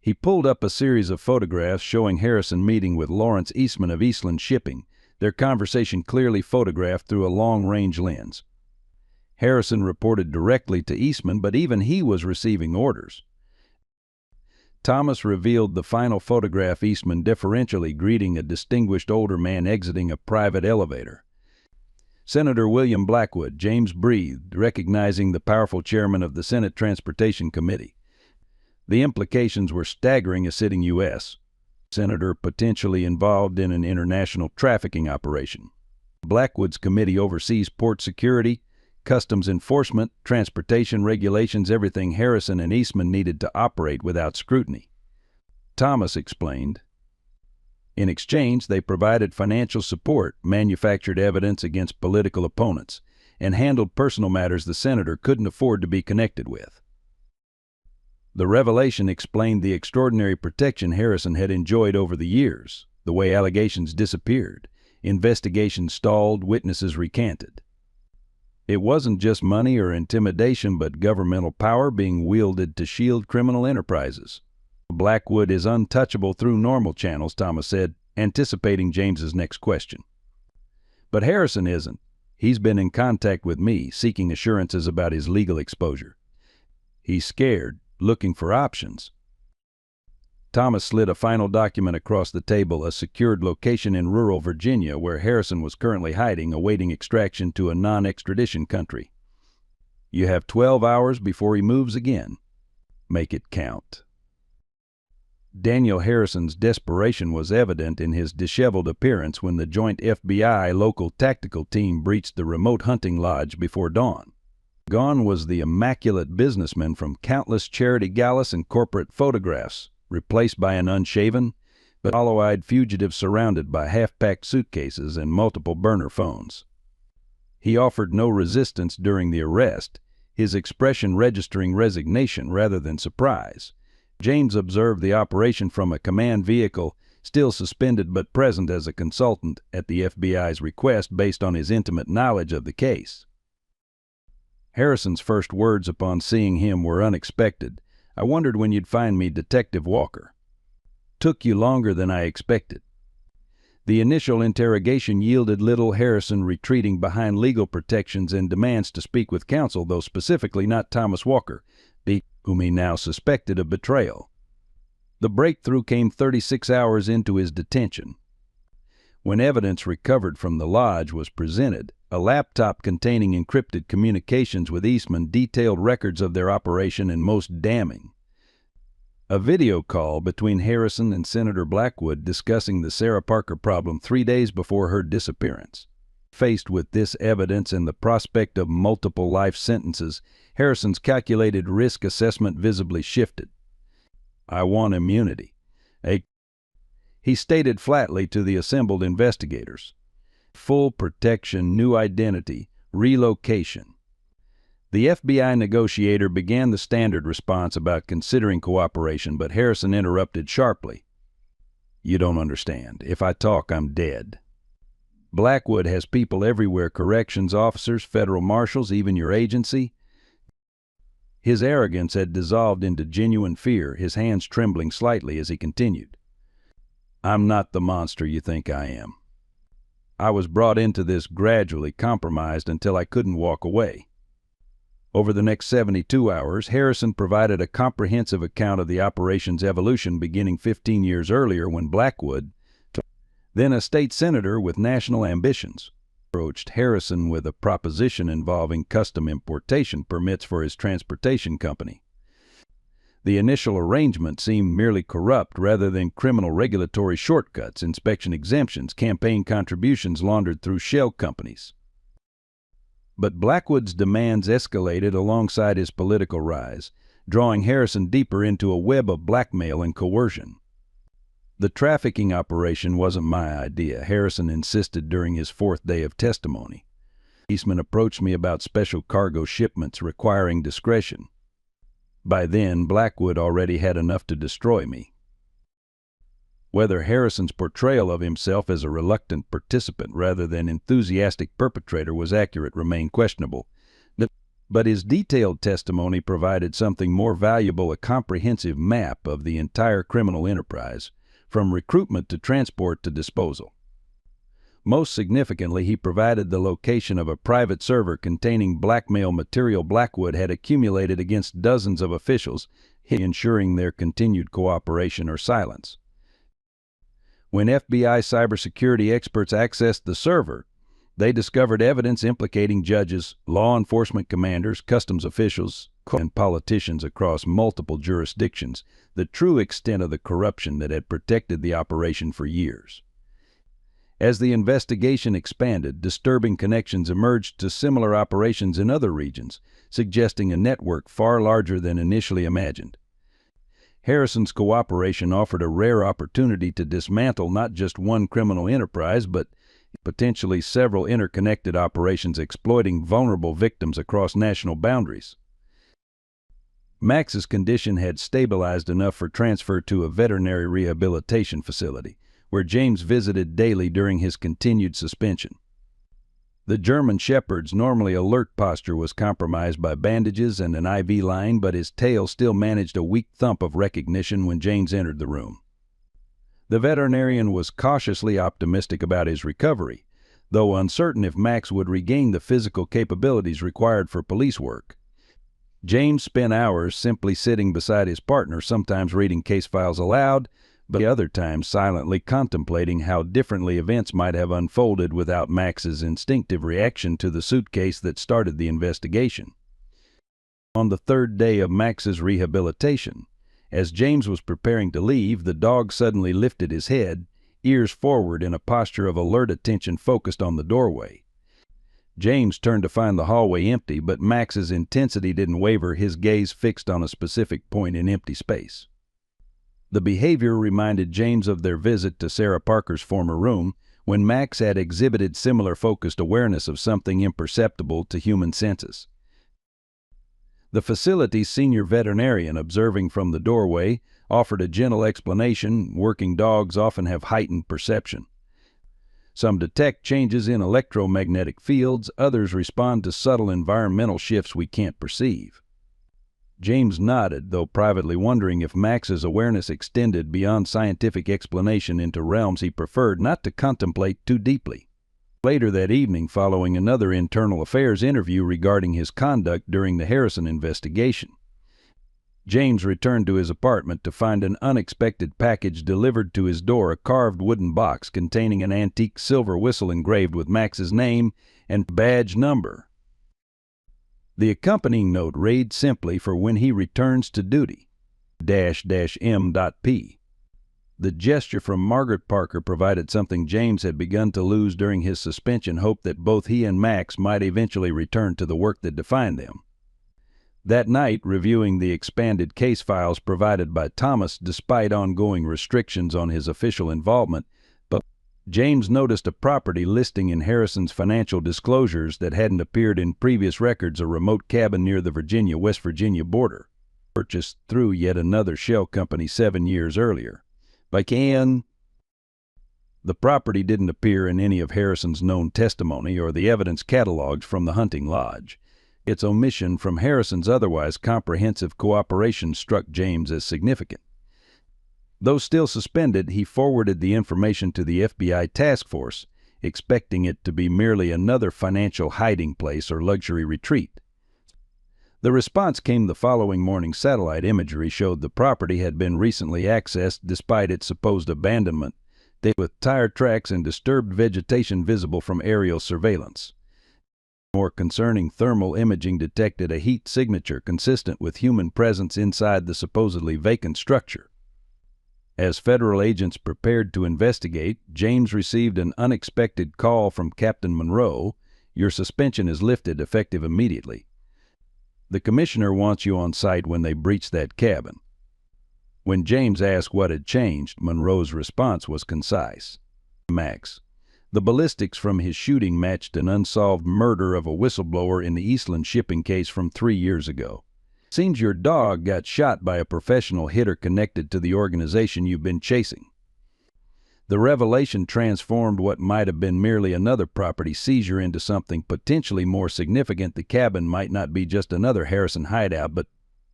He pulled up a series of photographs showing Harrison meeting with Lawrence Eastman of Eastland Shipping, their conversation clearly photographed through a long-range lens. Harrison reported directly to Eastman, but even he was receiving orders. Thomas revealed the final photograph, Eastman deferentially greeting a distinguished older man exiting a private elevator. "Senator William Blackwood," James breathed, recognizing the powerful chairman of the Senate Transportation Committee. The implications were staggering. A sitting U.S. senator potentially involved in an international trafficking operation. Blackwood's committee oversees port security, customs enforcement, transportation regulations, everything Harrison and Eastman needed to operate without scrutiny. Thomas explained. In exchange, they provided financial support, manufactured evidence against political opponents, and handled personal matters the senator couldn't afford to be connected with. The revelation explained the extraordinary protection Harrison had enjoyed over the years, the way allegations disappeared, investigations stalled, witnesses recanted. It wasn't just money or intimidation, but governmental power being wielded to shield criminal enterprises. "Blackwood is untouchable through normal channels," Thomas said, anticipating James's next question. "But Harrison isn't. He's been in contact with me, seeking assurances about his legal exposure. He's scared, looking for options." Thomas slid a final document across the table, a secured location in rural Virginia where Harrison was currently hiding, awaiting extraction to a non-extradition country. You have 12 hours before he moves again. Make it count. Daniel Harrison's desperation was evident in his disheveled appearance when the joint FBI local tactical team breached the remote hunting lodge before dawn. Gone was the immaculate businessman from countless charity galas and corporate photographs, replaced by an unshaven but hollow-eyed fugitive surrounded by half-packed suitcases and multiple burner phones. He offered no resistance during the arrest, his expression registering resignation rather than surprise. James observed the operation from a command vehicle, still suspended but present as a consultant at the FBI's request based on his intimate knowledge of the case. Harrison's first words upon seeing him were unexpected. "I wondered when you'd find me, Detective Walker. Took you longer than I expected." The initial interrogation yielded little, Harrison retreating behind legal protections and demands to speak with counsel, though specifically not Thomas Walker, whom he now suspected of betrayal. The breakthrough came 36 hours into his detention. When evidence recovered from the lodge was presented, a laptop containing encrypted communications with Eastman detailed records of their operation, and most damning, a video call between Harrison and Senator Blackwood discussing the Sarah Parker problem 3 days before her disappearance. Faced with this evidence and the prospect of multiple life sentences, Harrison's calculated risk assessment visibly shifted. "I want immunity," he stated flatly to the assembled investigators. "Full protection, new identity, relocation." The FBI negotiator began the standard response about considering cooperation, but Harrison interrupted sharply. "You don't understand. If I talk, I'm dead. Blackwood has people everywhere, corrections officers, federal marshals, even your agency." His arrogance had dissolved into genuine fear, his hands trembling slightly as he continued. "I'm not the monster you think I am. I was brought into this gradually, compromised until I couldn't walk away." Over the next 72 hours, Harrison provided a comprehensive account of the operation's evolution beginning 15 years earlier when Blackwood, then a state senator with national ambitions, approached Harrison with a proposition involving custom importation permits for his transportation company. The initial arrangement seemed merely corrupt rather than criminal regulatory shortcuts, inspection exemptions, campaign contributions laundered through shell companies. But Blackwood's demands escalated alongside his political rise, drawing Harrison deeper into a web of blackmail and coercion. "The trafficking operation wasn't my idea," Harrison insisted during his 4th day of testimony. "Eastman approached me about special cargo shipments requiring discretion. By then, Blackwood already had enough to destroy me." Whether Harrison's portrayal of himself as a reluctant participant rather than enthusiastic perpetrator was accurate remained questionable, but his detailed testimony provided something more valuable: a comprehensive map of the entire criminal enterprise, from recruitment to transport to disposal. Most significantly, he provided the location of a private server containing blackmail material Blackwood had accumulated against dozens of officials, ensuring their continued cooperation or silence. When FBI cybersecurity experts accessed the server, they discovered evidence implicating judges, law enforcement commanders, customs officials, and politicians across multiple jurisdictions, the true extent of the corruption that had protected the operation for years. As the investigation expanded, disturbing connections emerged to similar operations in other regions, suggesting a network far larger than initially imagined. Harrison's cooperation offered a rare opportunity to dismantle not just one criminal enterprise, but potentially several interconnected operations exploiting vulnerable victims across national boundaries. Max's condition had stabilized enough for transfer to a veterinary rehabilitation facility, where James visited daily during his continued suspension. The German Shepherd's normally alert posture was compromised by bandages and an IV line, but his tail still managed a weak thump of recognition when James entered the room. The veterinarian was cautiously optimistic about his recovery, though uncertain if Max would regain the physical capabilities required for police work. James spent hours simply sitting beside his partner, sometimes reading case files aloud, but other times silently contemplating how differently events might have unfolded without Max's instinctive reaction to the suitcase that started the investigation. On the third day of Max's rehabilitation, as James was preparing to leave, the dog suddenly lifted his head, ears forward in a posture of alert attention focused on the doorway. James turned to find the hallway empty, but Max's intensity didn't waver, his gaze fixed on a specific point in empty space. The behavior reminded James of their visit to Sarah Parker's former room, when Max had exhibited similar focused awareness of something imperceptible to human senses. The facility's senior veterinarian, observing from the doorway, offered a gentle explanation. Working dogs often have heightened perception. Some detect changes in electromagnetic fields, others respond to subtle environmental shifts we can't perceive. James nodded, though privately wondering if Max's awareness extended beyond scientific explanation into realms he preferred not to contemplate too deeply. Later that evening, following another internal affairs interview regarding his conduct during the Harrison investigation, James returned to his apartment to find an unexpected package delivered to his door, a carved wooden box containing an antique silver whistle engraved with Max's name and badge number. The accompanying note read simply, "For when he returns to duty, --M.P." The gesture from Margaret Parker provided something James had begun to lose during his suspension: hope that both he and Max might eventually return to the work that defined them. That night, reviewing the expanded case files provided by Thomas despite ongoing restrictions on his official involvement, but James noticed a property listing in Harrison's financial disclosures that hadn't appeared in previous records: a remote cabin near the Virginia-West Virginia border, purchased through yet another shell company 7 years earlier. By Ken. The property didn't appear in any of Harrison's known testimony or the evidence catalogs from the hunting lodge. Its omission from Harrison's otherwise comprehensive cooperation struck James as significant. Though still suspended, he forwarded the information to the FBI task force, expecting it to be merely another financial hiding place or luxury retreat. The response came the following morning. Satellite imagery showed the property had been recently accessed despite its supposed abandonment, with tire tracks and disturbed vegetation visible from aerial surveillance. More concerning, thermal imaging detected a heat signature consistent with human presence inside the supposedly vacant structure. As federal agents prepared to investigate, James received an unexpected call from Captain Monroe. "Your suspension is lifted, effective immediately. The commissioner wants you on site when they breach that cabin." When James asked what had changed, Monroe's response was concise. "Max. The ballistics from his shooting matched an unsolved murder of a whistleblower in the Eastland shipping case from 3 years ago. Seems your dog got shot by a professional hitter connected to the organization you've been chasing." The revelation transformed what might have been merely another property seizure into something potentially more significant. The cabin might not be just another Harrison hideout, but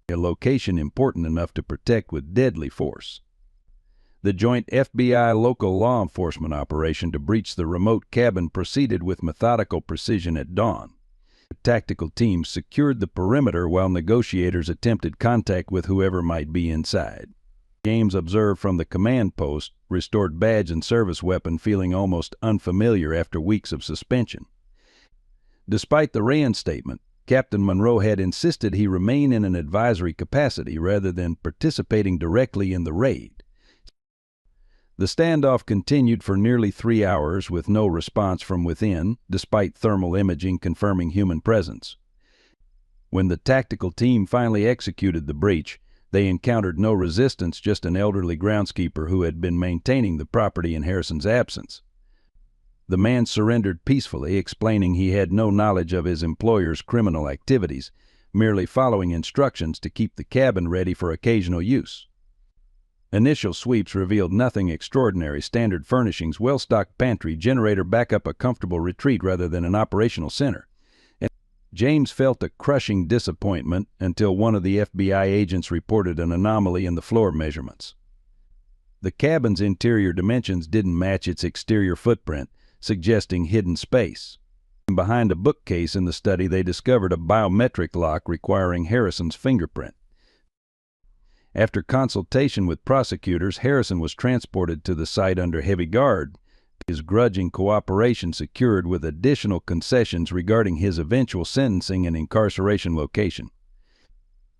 a location important enough to protect with deadly force. The joint FBI local law enforcement operation to breach the remote cabin proceeded with methodical precision at dawn. The tactical teams secured the perimeter while negotiators attempted contact with whoever might be inside. James, observed from the command post, restored badge and service weapon, feeling almost unfamiliar after weeks of suspension. Despite the reinstatement, Captain Monroe had insisted he remain in an advisory capacity rather than participating directly in the raid. The standoff continued for nearly 3 hours with no response from within, despite thermal imaging confirming human presence. When the tactical team finally executed the breach, they encountered no resistance, just an elderly groundskeeper who had been maintaining the property in Harrison's absence. The man surrendered peacefully, explaining he had no knowledge of his employer's criminal activities, merely following instructions to keep the cabin ready for occasional use. Initial sweeps revealed nothing extraordinary: standard furnishings, well-stocked pantry, generator backup, a comfortable retreat rather than an operational center. And James felt a crushing disappointment until one of the FBI agents reported an anomaly in the floor measurements. The cabin's interior dimensions didn't match its exterior footprint, suggesting hidden space. Behind a bookcase in the study, they discovered a biometric lock requiring Harrison's fingerprint. After consultation with prosecutors, Harrison was transported to the site under heavy guard, his grudging cooperation secured with additional concessions regarding his eventual sentencing and incarceration location.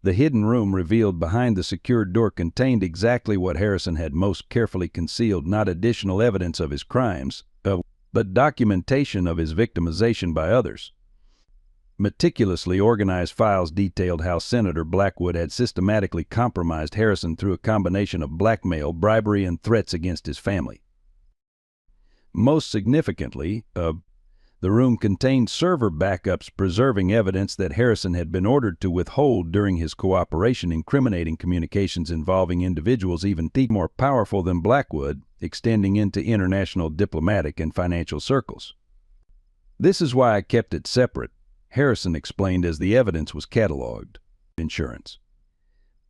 The hidden room revealed behind the secured door contained exactly what Harrison had most carefully concealed, not additional evidence of his crimes, but documentation of his victimization by others. Meticulously organized files detailed how Senator Blackwood had systematically compromised Harrison through a combination of blackmail, bribery, and threats against his family. Most significantly, the room contained server backups preserving evidence that Harrison had been ordered to withhold during his cooperation, incriminating communications involving individuals even more powerful than Blackwood, extending into international diplomatic and financial circles. "This is why I kept it separate," Harrison explained as the evidence was cataloged. "Insurance.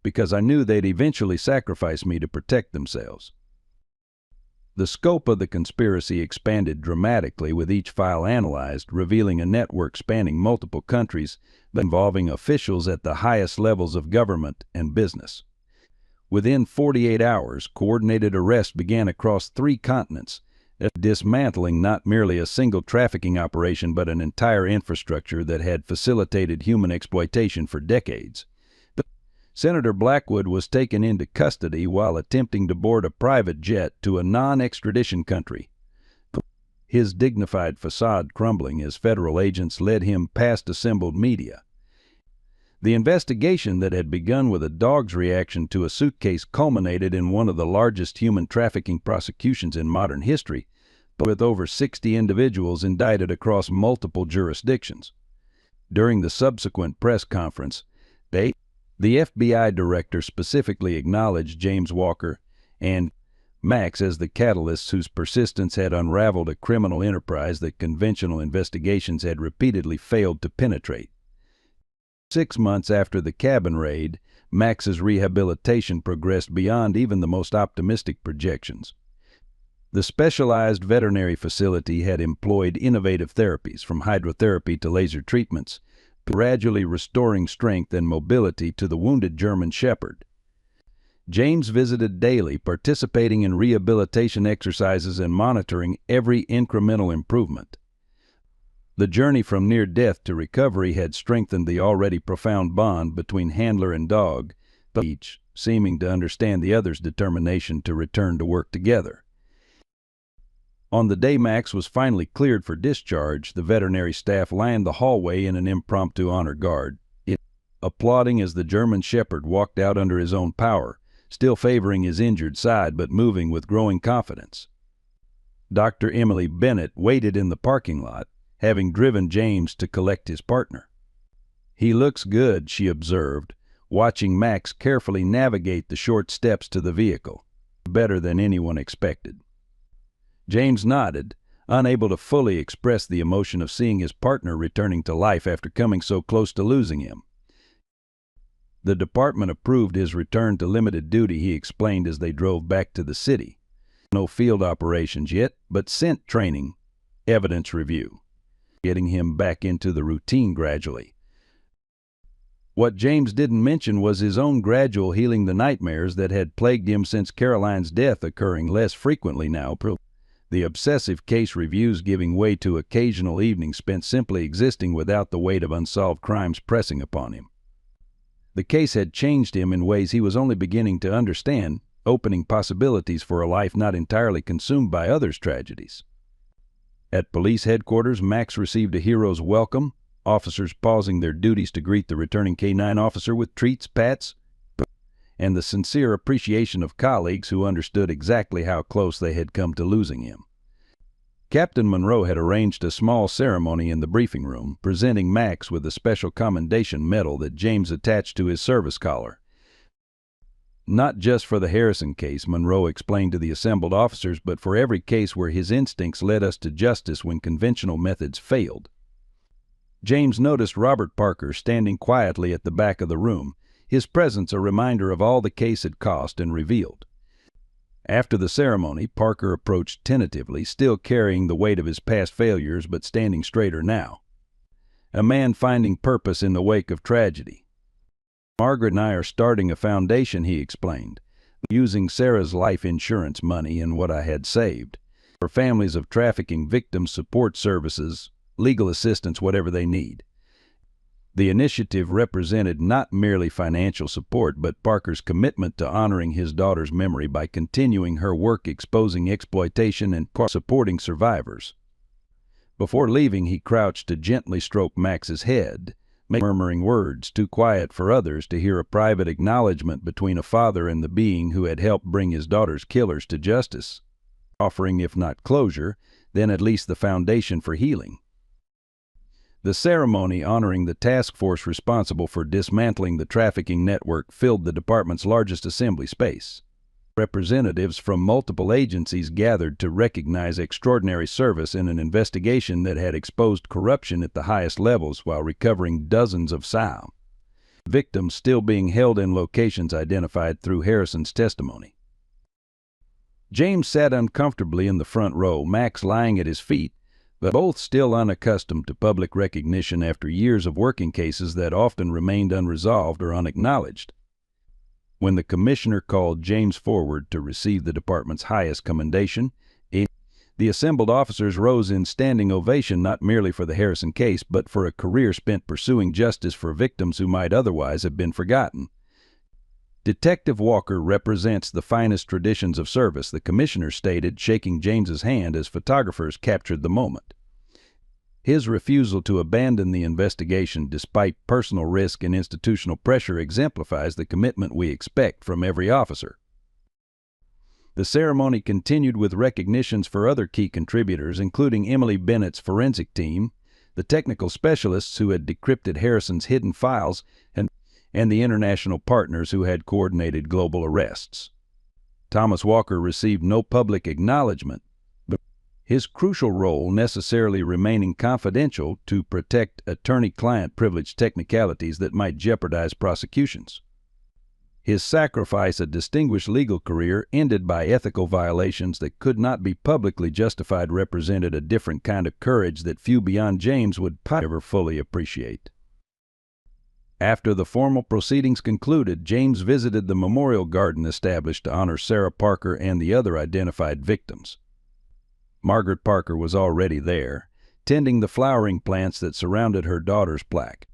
Because I knew they'd eventually sacrifice me to protect themselves." The scope of the conspiracy expanded dramatically with each file analyzed, revealing a network spanning multiple countries but involving officials at the highest levels of government and business. Within 48 hours, coordinated arrests began across 3 continents, dismantling not merely a single trafficking operation but an entire infrastructure that had facilitated human exploitation for decades. Senator Blackwood was taken into custody while attempting to board a private jet to a non-extradition country. His dignified facade crumbling as federal agents led him past assembled media. The investigation that had begun with a dog's reaction to a suitcase culminated in one of the largest human trafficking prosecutions in modern history, with over 60 individuals indicted across multiple jurisdictions. During the subsequent press conference, the FBI director specifically acknowledged James Walker and Max as the catalysts whose persistence had unraveled a criminal enterprise that conventional investigations had repeatedly failed to penetrate. 6 months after the cabin raid, Max's rehabilitation progressed beyond even the most optimistic projections. The specialized veterinary facility had employed innovative therapies, from hydrotherapy to laser treatments, gradually restoring strength and mobility to the wounded German Shepherd. James visited daily, participating in rehabilitation exercises and monitoring every incremental improvement. The journey from near death to recovery had strengthened the already profound bond between handler and dog, each seeming to understand the other's determination to return to work together. On the day Max was finally cleared for discharge, the veterinary staff lined the hallway in an impromptu honor guard, applauding as the German Shepherd walked out under his own power, still favoring his injured side but moving with growing confidence. Dr. Emily Bennett waited in the parking lot, having driven James to collect his partner. "He looks good," she observed, watching Max carefully navigate the short steps to the vehicle. "Better than anyone expected." James nodded, unable to fully express the emotion of seeing his partner returning to life after coming so close to losing him. The department approved his return to limited duty, he explained as they drove back to the city. "No field operations yet, but scent training, evidence review. Getting him back into the routine gradually." What James didn't mention was his own gradual healing, the nightmares that had plagued him since Caroline's death occurring less frequently now, the obsessive case reviews giving way to occasional evenings spent simply existing without the weight of unsolved crimes pressing upon him. The case had changed him in ways he was only beginning to understand, opening possibilities for a life not entirely consumed by others' tragedies. At police headquarters, Max received a hero's welcome, officers pausing their duties to greet the returning K-9 officer with treats, pats, and the sincere appreciation of colleagues who understood exactly how close they had come to losing him. Captain Monroe had arranged a small ceremony in the briefing room, presenting Max with a special commendation medal that James attached to his service collar. "Not just for the Harrison case," Monroe explained to the assembled officers, "but for every case where his instincts led us to justice when conventional methods failed." James noticed Robert Parker standing quietly at the back of the room, his presence a reminder of all the case had cost and revealed. After the ceremony, Parker approached tentatively, still carrying the weight of his past failures but standing straighter now. A man finding purpose in the wake of tragedy. Margaret and I are starting a foundation, he explained, using Sarah's life insurance money and what I had saved for families of trafficking victims, support services, legal assistance, whatever they need. The initiative represented not merely financial support, but Parker's commitment to honoring his daughter's memory by continuing her work exposing exploitation and supporting survivors. Before leaving, he crouched to gently stroke Max's head, murmuring words too quiet for others to hear, a private acknowledgement between a father and the being who had helped bring his daughter's killers to justice, offering, if not closure, then at least the foundation for healing. The ceremony honoring the task force responsible for dismantling the trafficking network filled the department's largest assembly space. Representatives from multiple agencies gathered to recognize extraordinary service in an investigation that had exposed corruption at the highest levels while recovering dozens of victims still being held in locations identified through Harrison's testimony. James sat uncomfortably in the front row, Max lying at his feet, but both still unaccustomed to public recognition after years of working cases that often remained unresolved or unacknowledged. When the commissioner called James forward to receive the department's highest commendation, the assembled officers rose in standing ovation, not merely for the Harrison case, but for a career spent pursuing justice for victims who might otherwise have been forgotten. Detective Walker represents the finest traditions of service, the commissioner stated, shaking James's hand as photographers captured the moment. His refusal to abandon the investigation despite personal risk and institutional pressure exemplifies the commitment we expect from every officer. The ceremony continued with recognitions for other key contributors, including Emily Bennett's forensic team, the technical specialists who had decrypted Harrison's hidden files, and the international partners who had coordinated global arrests. Thomas Walker received no public acknowledgement, but his crucial role necessarily remaining confidential to protect attorney-client privilege technicalities that might jeopardize prosecutions. His sacrifice, a distinguished legal career ended by ethical violations that could not be publicly justified, represented a different kind of courage that few beyond James would ever fully appreciate. After the formal proceedings concluded, James visited the memorial garden established to honor Sarah Parker and the other identified victims. Margaret Parker was already there, tending the flowering plants that surrounded her daughter's plaque.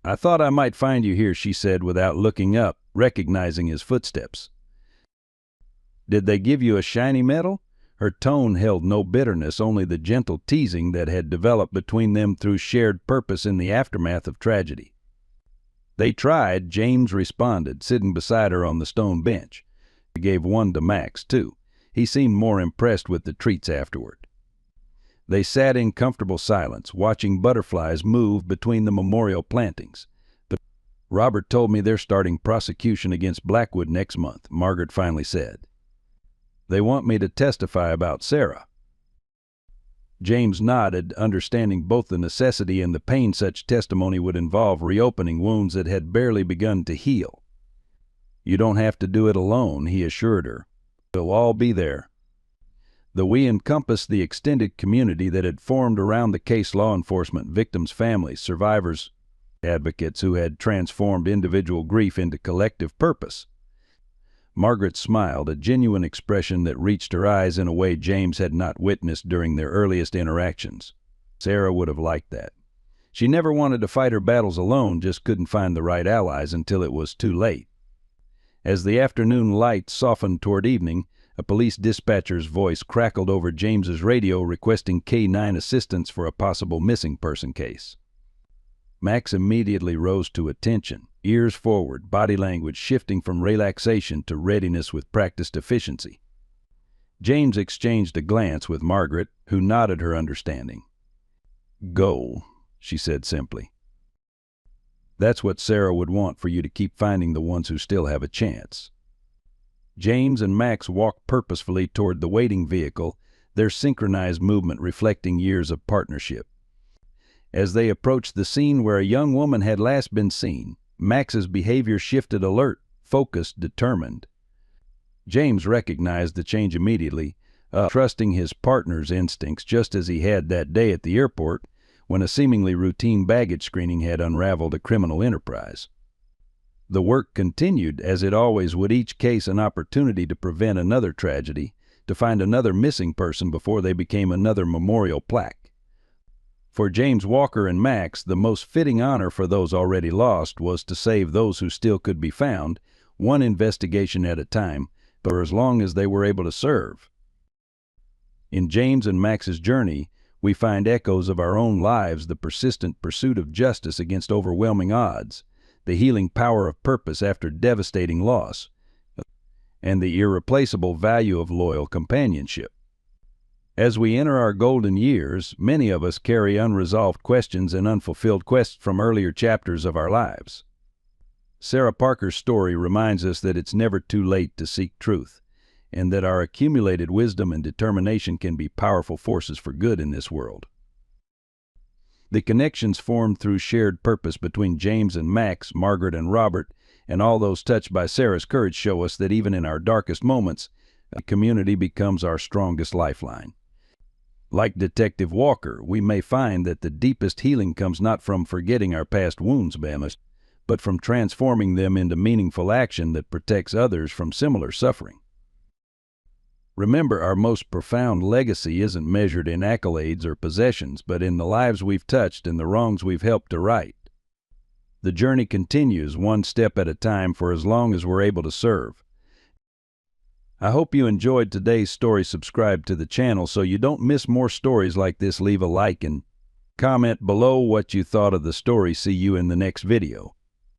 "I thought I might find you here," she said without looking up, recognizing his footsteps. "Did they give you a shiny medal?" Her tone held no bitterness, only the gentle teasing that had developed between them through shared purpose in the aftermath of tragedy. "They tried," James responded, sitting beside her on the stone bench. He gave one to Max, too. He seemed more impressed with the treats afterward. They sat in comfortable silence, watching butterflies move between the memorial plantings. "Robert told me they're starting prosecution against Blackwood next month," Margaret finally said. "They want me to testify about Sarah." James nodded, understanding both the necessity and the pain such testimony would involve, reopening wounds that had barely begun to heal. "You don't have to do it alone," he assured her. "We'll all be there." The "we" encompassed the extended community that had formed around the case: law enforcement, victims' families, survivors, advocates who had transformed individual grief into collective purpose. Margaret smiled, a genuine expression that reached her eyes in a way James had not witnessed during their earliest interactions. Sarah would have liked that. She never wanted to fight her battles alone, just couldn't find the right allies until it was too late. As the afternoon light softened toward evening, a police dispatcher's voice crackled over James's radio requesting K-9 assistance for a possible missing person case. Max immediately rose to attention, ears forward, body language shifting from relaxation to readiness with practiced efficiency. James exchanged a glance with Margaret, who nodded her understanding. "Go," she said simply. "That's what Sarah would want for you to keep finding the ones who still have a chance." James and Max walked purposefully toward the waiting vehicle, their synchronized movement reflecting years of partnership. As they approached the scene where a young woman had last been seen, Max's behavior shifted, alert, focused, determined. James recognized the change immediately, trusting his partner's instincts just as he had that day at the airport when a seemingly routine baggage screening had unraveled a criminal enterprise. The work continued, as it always would, each case an opportunity to prevent another tragedy, to find another missing person before they became another memorial plaque. For James Walker and Max, the most fitting honor for those already lost was to save those who still could be found, one investigation at a time, but for as long as they were able to serve. In James and Max's journey, we find echoes of our own lives, the persistent pursuit of justice against overwhelming odds, the healing power of purpose after devastating loss, and the irreplaceable value of loyal companionship. As we enter our golden years, many of us carry unresolved questions and unfulfilled quests from earlier chapters of our lives. Sarah Parker's story reminds us that it's never too late to seek truth, and that our accumulated wisdom and determination can be powerful forces for good in this world. The connections formed through shared purpose between James and Max, Margaret and Robert, and all those touched by Sarah's courage show us that even in our darkest moments, a community becomes our strongest lifeline. Like Detective Walker, we may find that the deepest healing comes not from forgetting our past wounds, but from transforming them into meaningful action that protects others from similar suffering. Remember, our most profound legacy isn't measured in accolades or possessions, but in the lives we've touched and the wrongs we've helped to right. The journey continues one step at a time for as long as we're able to serve. I hope you enjoyed today's story. Subscribe to the channel so you don't miss more stories like this. Leave a like and comment below what you thought of the story. See you in the next video.